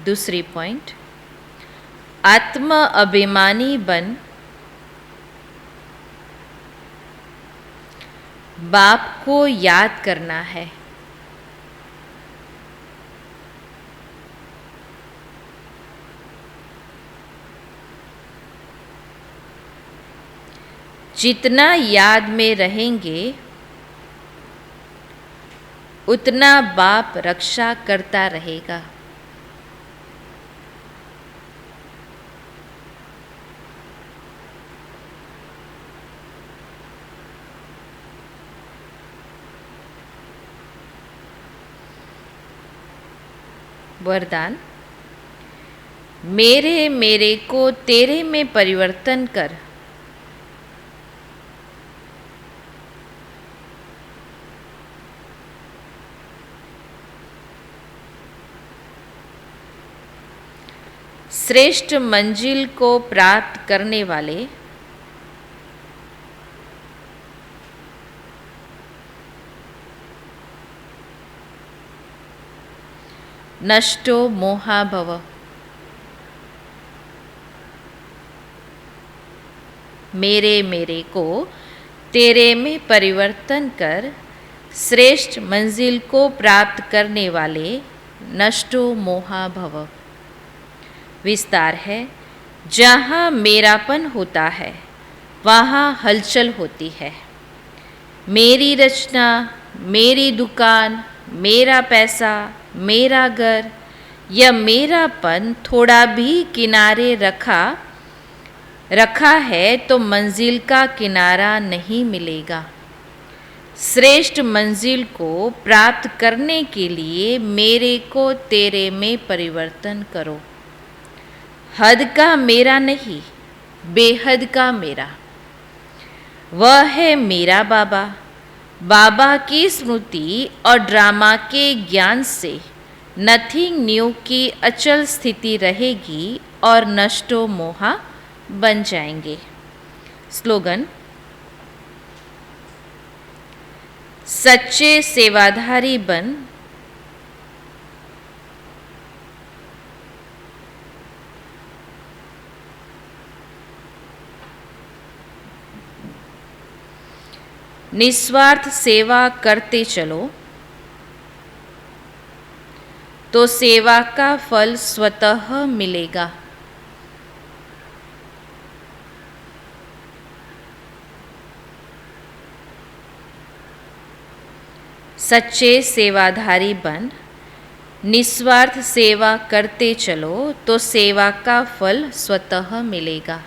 दूसरी पॉइंट, आत्म अभिमानी बन बाप को याद करना है। जितना याद में रहेंगे उतना बाप रक्षा करता रहेगा। वरदान, मेरे को तेरे में परिवर्तन कर। श्रेष्ठ मंजिल को प्राप्त करने वाले नष्टो मोहा भव। मेरे को तेरे में परिवर्तन कर श्रेष्ठ मंजिल को प्राप्त करने वाले नष्टो मोहा भव। विस्तार है, जहाँ मेरापन होता है वहाँ हलचल होती है। मेरी रचना, मेरी दुकान, मेरा पैसा, मेरा घर या मेरापन थोड़ा भी किनारे रखा है तो मंजिल का किनारा नहीं मिलेगा। श्रेष्ठ मंजिल को प्राप्त करने के लिए मेरे को तेरे में परिवर्तन करो। हद का मेरा नहीं, बेहद का मेरा। वह है मेरा बाबा। बाबा की स्मृति और ड्रामा के ज्ञान से नथिंग न्यू की अचल स्थिति रहेगी और नष्टो मोहा बन जाएंगे। स्लोगन, सच्चे सेवाधारी बन निस्वार्थ सेवा करते चलो तो सेवा का फल स्वतः मिलेगा। सच्चे सेवाधारी बन निस्वार्थ सेवा करते चलो तो सेवा का फल स्वतः मिलेगा।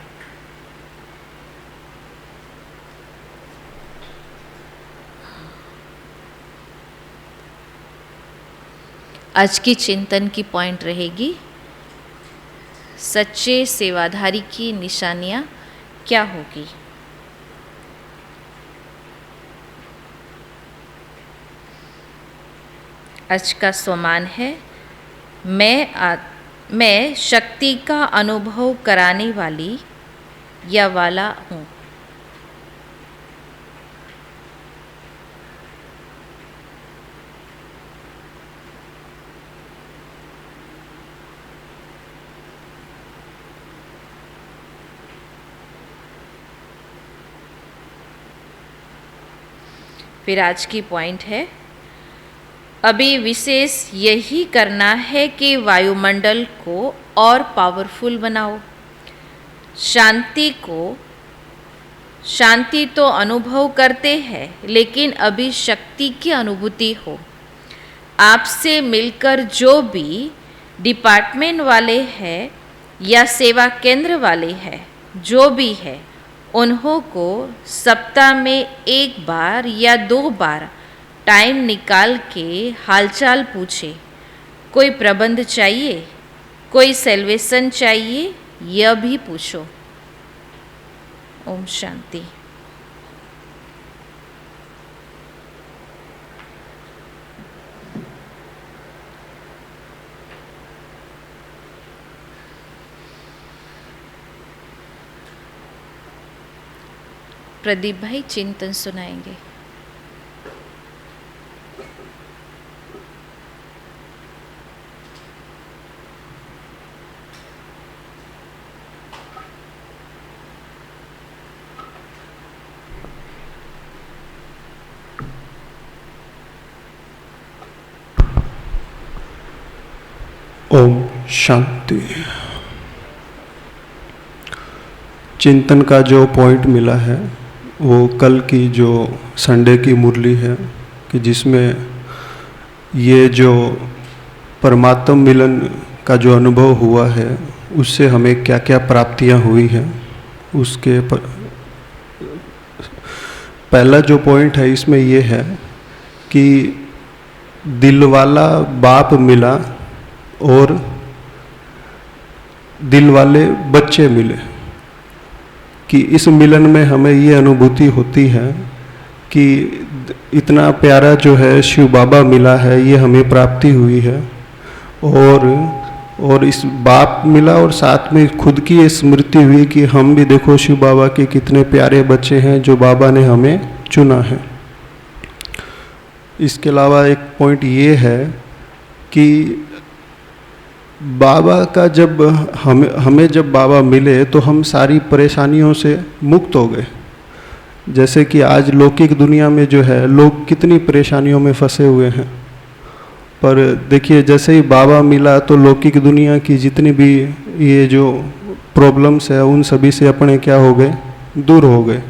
आज की चिंतन की पॉइंट रहेगी, सच्चे सेवाधारी की निशानियाँ क्या होगी। आज का स्वमान है, मैं शक्ति का अनुभव कराने वाली या वाला हूँ। फिर आज की पॉइंट है, अभी विशेष यही करना है कि वायुमंडल को और पावरफुल बनाओ। शांति तो अनुभव करते हैं, लेकिन अभी शक्ति की अनुभूति हो। आपसे मिलकर जो भी डिपार्टमेंट वाले हैं या सेवा केंद्र वाले हैं, जो भी है उन्हों को सप्ताह में 1 बार या 2 बार टाइम निकाल के हालचाल पूछे। कोई प्रबंध चाहिए, कोई सेल्वेशन चाहिए, यह भी पूछो। ओम शांति। प्रदीप भाई चिंतन सुनाएंगे। ओम शांति। चिंतन का जो पॉइंट मिला है वो कल की जो संडे की मुरली है कि जिसमें ये जो परमात्म मिलन का जो अनुभव हुआ है उससे हमें क्या क्या प्राप्तियां हुई हैं, उसके पहला जो पॉइंट है इसमें ये है कि दिलवाला बाप मिला और दिल वाले बच्चे मिले, कि इस मिलन में हमें ये अनुभूति होती है कि इतना प्यारा जो है शिव बाबा मिला है, ये हमें प्राप्ति हुई है। और इस बाप मिला और साथ में खुद की ये स्मृति हुई कि हम भी देखो शिव बाबा के कितने प्यारे बच्चे हैं जो बाबा ने हमें चुना है। इसके अलावा एक पॉइंट ये है कि बाबा का जब हमें जब बाबा मिले तो हम सारी परेशानियों से मुक्त हो गए। जैसे कि आज लौकिक दुनिया में जो है लोग कितनी परेशानियों में फंसे हुए हैं, पर देखिए जैसे ही बाबा मिला तो लौकिक दुनिया की जितनी भी ये जो प्रॉब्लम्स है उन सभी से अपने क्या हो गए, दूर हो गए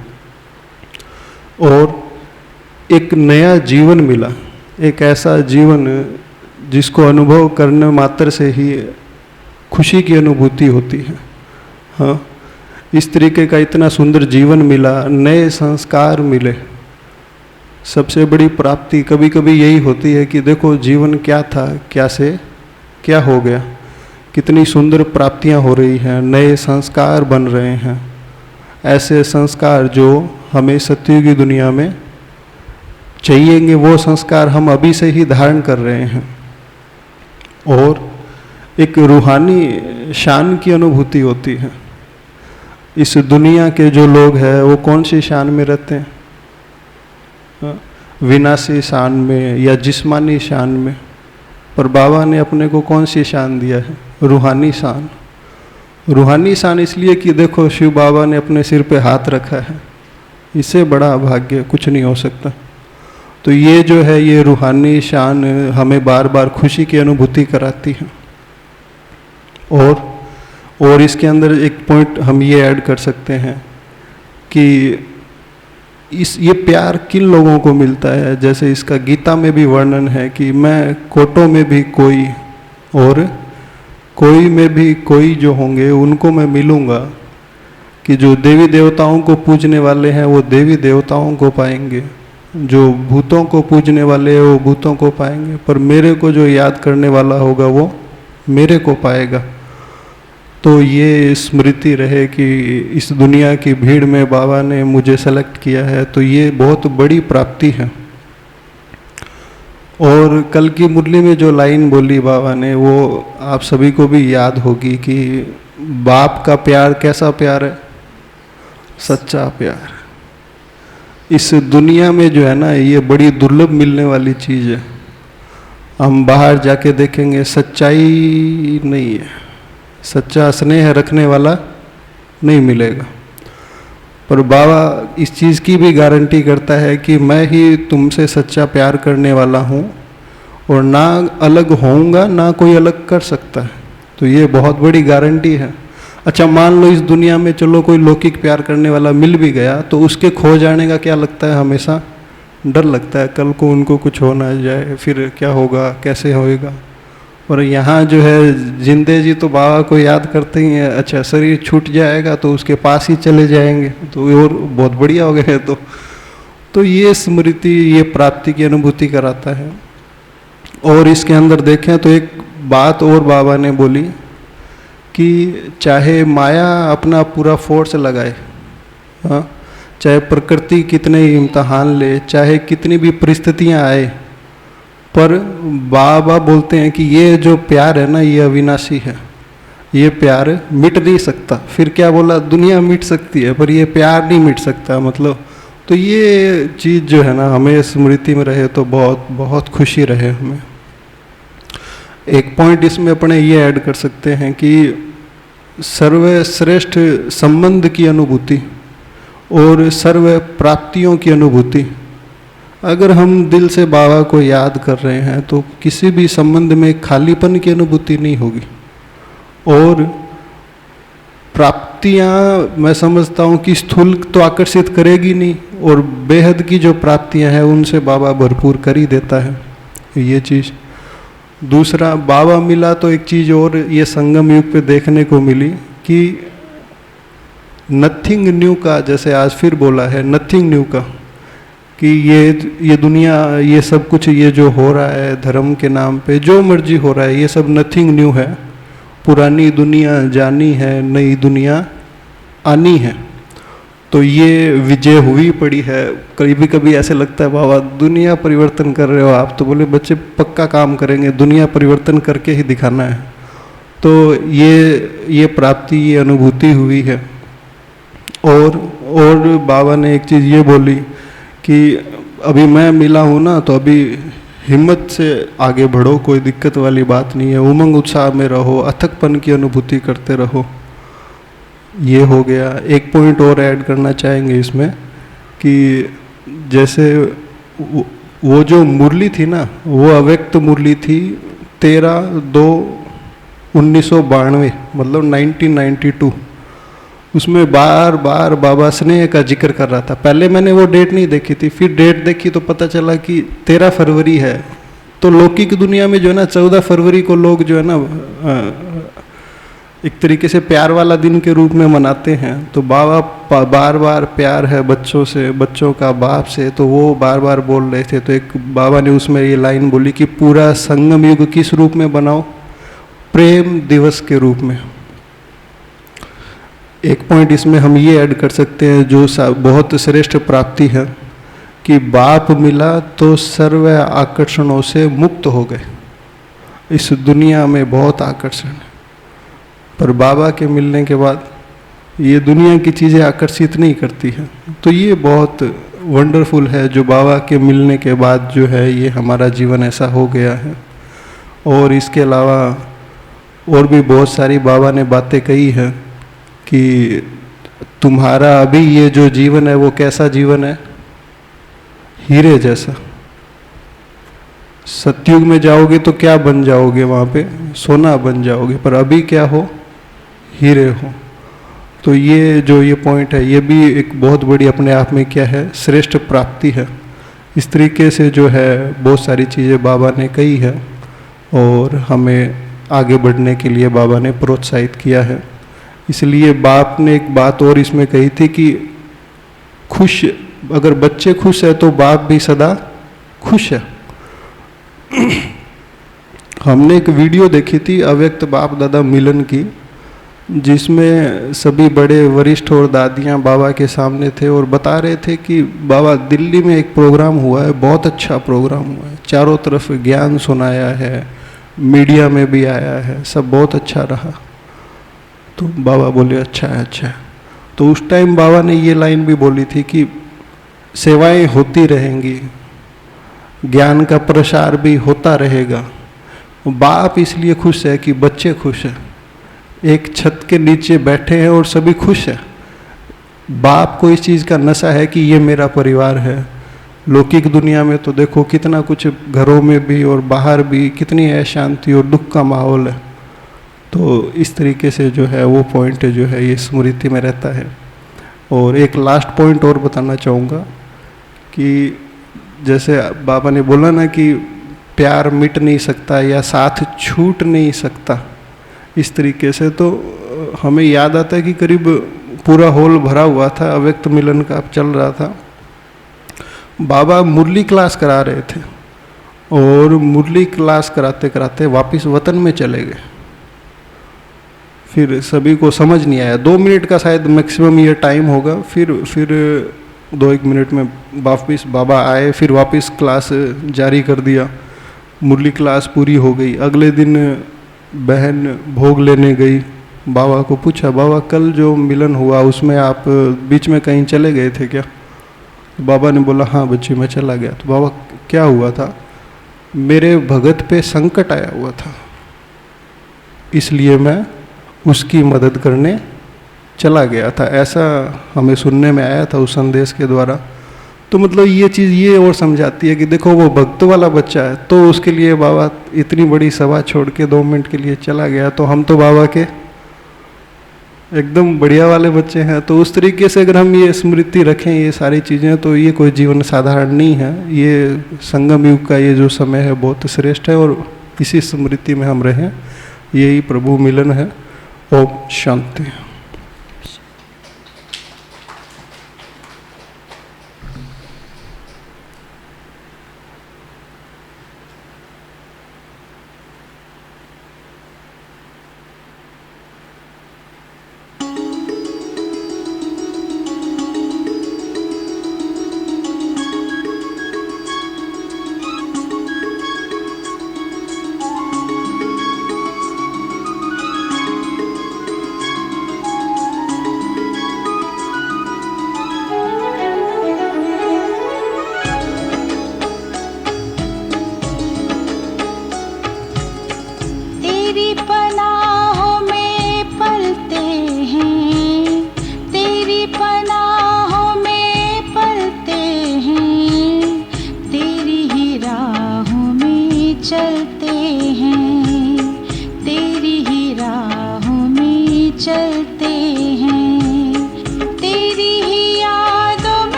और एक नया जीवन मिला, एक ऐसा जीवन जिसको अनुभव करने मात्र से ही खुशी की अनुभूति होती है। हाँ, इस तरीके का इतना सुंदर जीवन मिला, नए संस्कार मिले। सबसे बड़ी प्राप्ति कभी कभी यही होती है कि देखो जीवन क्या था, क्या से क्या हो गया, कितनी सुंदर प्राप्तियां हो रही हैं, नए संस्कार बन रहे हैं। ऐसे संस्कार जो हमें सत्ययुगी दुनिया में चाहिएंगे वो संस्कार हम अभी से ही धारण कर रहे हैं। और एक रूहानी शान की अनुभूति होती है। इस दुनिया के जो लोग हैं वो कौन सी शान में रहते हैं, विनाशी शान में या जिस्मानी शान में, पर बाबा ने अपने को कौन सी शान दिया है, रूहानी शान। रूहानी शान इसलिए कि देखो शिव बाबा ने अपने सिर पे हाथ रखा है, इससे बड़ा भाग्य कुछ नहीं हो सकता। तो ये जो है ये रूहानी शान हमें बार बार खुशी की अनुभूति कराती है। और इसके अंदर एक पॉइंट हम ये ऐड कर सकते हैं कि ये प्यार किन लोगों को मिलता है। जैसे इसका गीता में भी वर्णन है कि मैं कोटों में भी कोई और कोई में भी कोई जो होंगे उनको मैं मिलूँगा, कि जो देवी देवताओं को पूजने वाले हैं वो देवी देवताओं को पाएंगे, जो भूतों को पूजने वाले हैं वो भूतों को पाएंगे, पर मेरे को जो याद करने वाला होगा वो मेरे को पाएगा। तो ये स्मृति रहे कि इस दुनिया की भीड़ में बाबा ने मुझे सेलेक्ट किया है, तो ये बहुत बड़ी प्राप्ति है। और कल की मुरली में जो लाइन बोली बाबा ने वो आप सभी को भी याद होगी कि बाप का प्यार कैसा प्यार है, सच्चा प्यार। इस दुनिया में जो है ना ये बड़ी दुर्लभ मिलने वाली चीज़ है। हम बाहर जाके देखेंगे सच्चाई नहीं है, सच्चा स्नेह रखने वाला नहीं मिलेगा। पर बाबा इस चीज़ की भी गारंटी करता है कि मैं ही तुमसे सच्चा प्यार करने वाला हूँ और ना अलग होऊंगा, ना कोई अलग कर सकता है। तो ये बहुत बड़ी गारंटी है। अच्छा मान लो इस दुनिया में चलो कोई लौकिक प्यार करने वाला मिल भी गया तो उसके खो जाने का क्या लगता है, हमेशा डर लगता है, कल को उनको कुछ हो ना जाए, फिर क्या होगा, कैसे होएगा। और यहाँ जो है जिंदे जी तो बाबा को याद करते ही हैं, अच्छा शरीर छूट जाएगा तो उसके पास ही चले जाएंगे, तो और बहुत बढ़िया हो गए। तो ये स्मृति, ये प्राप्ति की अनुभूति कराता है। और इसके अंदर देखें तो एक बात और बाबा ने बोली कि चाहे माया अपना पूरा फोर्स लगाए, हाँ, चाहे प्रकृति कितने ही इम्तहान ले, चाहे कितनी भी परिस्थितियां आए, पर बाबा बोलते हैं कि ये जो प्यार है ना, ये अविनाशी है, ये प्यार मिट नहीं सकता। फिर क्या बोला, दुनिया मिट सकती है पर ये प्यार नहीं मिट सकता, मतलब। तो ये चीज़ जो है ना हमें स्मृति में रहे तो बहुत बहुत खुशी रहे हमें। एक पॉइंट इसमें अपने ये ऐड कर सकते हैं कि सर्वश्रेष्ठ संबंध की अनुभूति और सर्व प्राप्तियों की अनुभूति, अगर हम दिल से बाबा को याद कर रहे हैं तो किसी भी संबंध में खालीपन की अनुभूति नहीं होगी। और प्राप्तियां मैं समझता हूँ कि स्थूल तो आकर्षित करेगी नहीं, और बेहद की जो प्राप्तियां हैं उनसे बाबा भरपूर कर ही देता है ये चीज़। दूसरा, बाबा मिला तो एक चीज़ और ये संगम युग पे देखने को मिली कि नथिंग न्यू का, जैसे आज फिर बोला है नथिंग न्यू का, कि ये दुनिया, ये सब कुछ, ये जो हो रहा है धर्म के नाम पे जो मर्जी हो रहा है, ये सब नथिंग न्यू है। पुरानी दुनिया जानी है, नई दुनिया आनी है। तो ये विजय हुई पड़ी है। कभी कभी ऐसे लगता है बाबा दुनिया परिवर्तन कर रहे हो आप, तो बोले बच्चे पक्का काम करेंगे, दुनिया परिवर्तन करके ही दिखाना है। तो ये प्राप्ति, ये अनुभूति हुई है। और बाबा ने एक चीज़ ये बोली कि अभी मैं मिला हूँ ना, तो अभी हिम्मत से आगे बढ़ो, कोई दिक्कत वाली बात नहीं है, उमंग उत्साह में रहो, अथकपन की अनुभूति करते रहो। ये हो गया। एक पॉइंट और ऐड करना चाहेंगे इसमें कि जैसे वो जो मुरली थी ना, वो अव्यक्त मुरली थी 13/2/1992, मतलब 1992। उसमें बार बार बाबा स्नेह का जिक्र कर रहा था। पहले मैंने वो डेट नहीं देखी थी, फिर डेट देखी तो पता चला कि 13 फरवरी है। तो लौकिक दुनिया में जो है ना 14 फरवरी को लोग जो है ना एक तरीके से प्यार वाला दिन के रूप में मनाते हैं। तो बाबा बार बार प्यार है बच्चों से, बच्चों का बाप से, तो वो बार बार बोल रहे थे। तो एक बाबा ने उसमें ये लाइन बोली कि पूरा संगम युग किस रूप में बनाओ, प्रेम दिवस के रूप में। एक पॉइंट इसमें हम ये ऐड कर सकते हैं जो बहुत श्रेष्ठ प्राप्ति है कि बाप मिला तो सर्व आकर्षणों से मुक्त हो गए। इस दुनिया में बहुत आकर्षण है, पर बाबा के मिलने के बाद ये दुनिया की चीज़ें आकर्षित नहीं करती हैं। तो ये बहुत वंडरफुल है जो बाबा के मिलने के बाद जो है ये हमारा जीवन ऐसा हो गया है। और इसके अलावा और भी बहुत सारी बाबा ने बातें कही हैं कि तुम्हारा अभी ये जो जीवन है वो कैसा जीवन है, हीरे जैसा। सतयुग में जाओगे तो क्या बन जाओगे, वहाँ पे सोना बन जाओगे, पर अभी क्या हो, हीरे हो। तो ये पॉइंट है, ये भी एक बहुत बड़ी अपने आप में क्या है, श्रेष्ठ प्राप्ति है। इस तरीके से जो है बहुत सारी चीज़ें बाबा ने कही है और हमें आगे बढ़ने के लिए बाबा ने प्रोत्साहित किया है। इसलिए बाप ने एक बात और इसमें कही थी कि खुश, अगर बच्चे खुश है तो बाप भी सदा खुश है। हमने एक वीडियो देखी थी अव्यक्त बाप दादा मिलन की, जिसमें सभी बड़े वरिष्ठ और दादियाँ बाबा के सामने थे और बता रहे थे कि बाबा दिल्ली में एक प्रोग्राम हुआ है, बहुत अच्छा प्रोग्राम हुआ है, चारों तरफ ज्ञान सुनाया है, मीडिया में भी आया है, सब बहुत अच्छा रहा। तो बाबा बोले अच्छा है, अच्छा है। तो उस टाइम बाबा ने ये लाइन भी बोली थी कि सेवाएं होती रहेंगी, ज्ञान का प्रसार भी होता रहेगा। बाप इसलिए खुश है कि बच्चे खुश हैं, एक छत के नीचे बैठे हैं और सभी खुश हैं। बाप को इस चीज़ का नशा है कि ये मेरा परिवार है। लौकिक दुनिया में तो देखो कितना कुछ, घरों में भी और बाहर भी कितनी अशांति और दुख का माहौल है। तो इस तरीके से जो है वो पॉइंट जो है ये स्मृति में रहता है। और एक लास्ट पॉइंट और बताना चाहूँगा कि जैसे बाबा ने बोला ना कि प्यार मिट नहीं सकता या साथ छूट नहीं सकता, इस तरीके से। तो हमें याद आता है कि करीब पूरा हॉल भरा हुआ था, अव्यक्त मिलन का चल रहा था। बाबा मुरली क्लास करा रहे थे और मुरली क्लास कराते कराते वापस वतन में चले गए। फिर सभी को समझ नहीं आया, 2 मिनट का शायद मैक्सिमम ये टाइम होगा। फिर 2-1 मिनट में वापस बाबा आए, फिर वापस क्लास जारी कर दिया। मुरली क्लास पूरी हो गई। अगले दिन बहन भोग लेने गई, बाबा को पूछा, बाबा कल जो मिलन हुआ उसमें आप बीच में कहीं चले गए थे क्या? बाबा ने बोला हाँ बच्ची मैं चला गया। तो बाबा क्या हुआ था? मेरे भगत पे संकट आया हुआ था, इसलिए मैं उसकी मदद करने चला गया था। ऐसा हमें सुनने में आया था उस संदेश के द्वारा। तो मतलब ये चीज़ ये और समझाती है कि देखो वो भक्त वाला बच्चा है, तो उसके लिए बाबा इतनी बड़ी सभा छोड़ के 2 मिनट के लिए चला गया। तो हम तो बाबा के एकदम बढ़िया वाले बच्चे हैं। तो उस तरीके से अगर हम ये स्मृति रखें ये सारी चीज़ें, तो ये कोई जीवन साधारण नहीं है। ये संगम युग का ये जो समय है बहुत श्रेष्ठ है, और इसी स्मृति में हम रहें, यही प्रभु मिलन है। ओम शांति।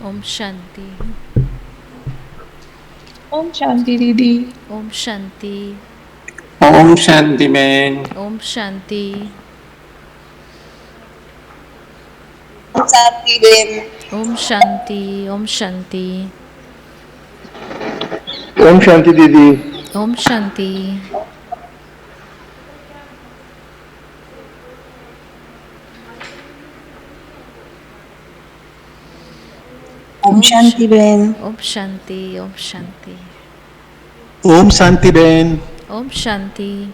ओम शांति। ओम शांति दीदी। ओम शांति। ओम शांति बहन। ओम शांति। ओम शांति बहन। ओम शांति। ओम शांति। ओम शांति दीदी। ओम शांति। ओम शांति बेन। ओम शांति। ओम शांति। ओम शांति बेन। ओम शांति।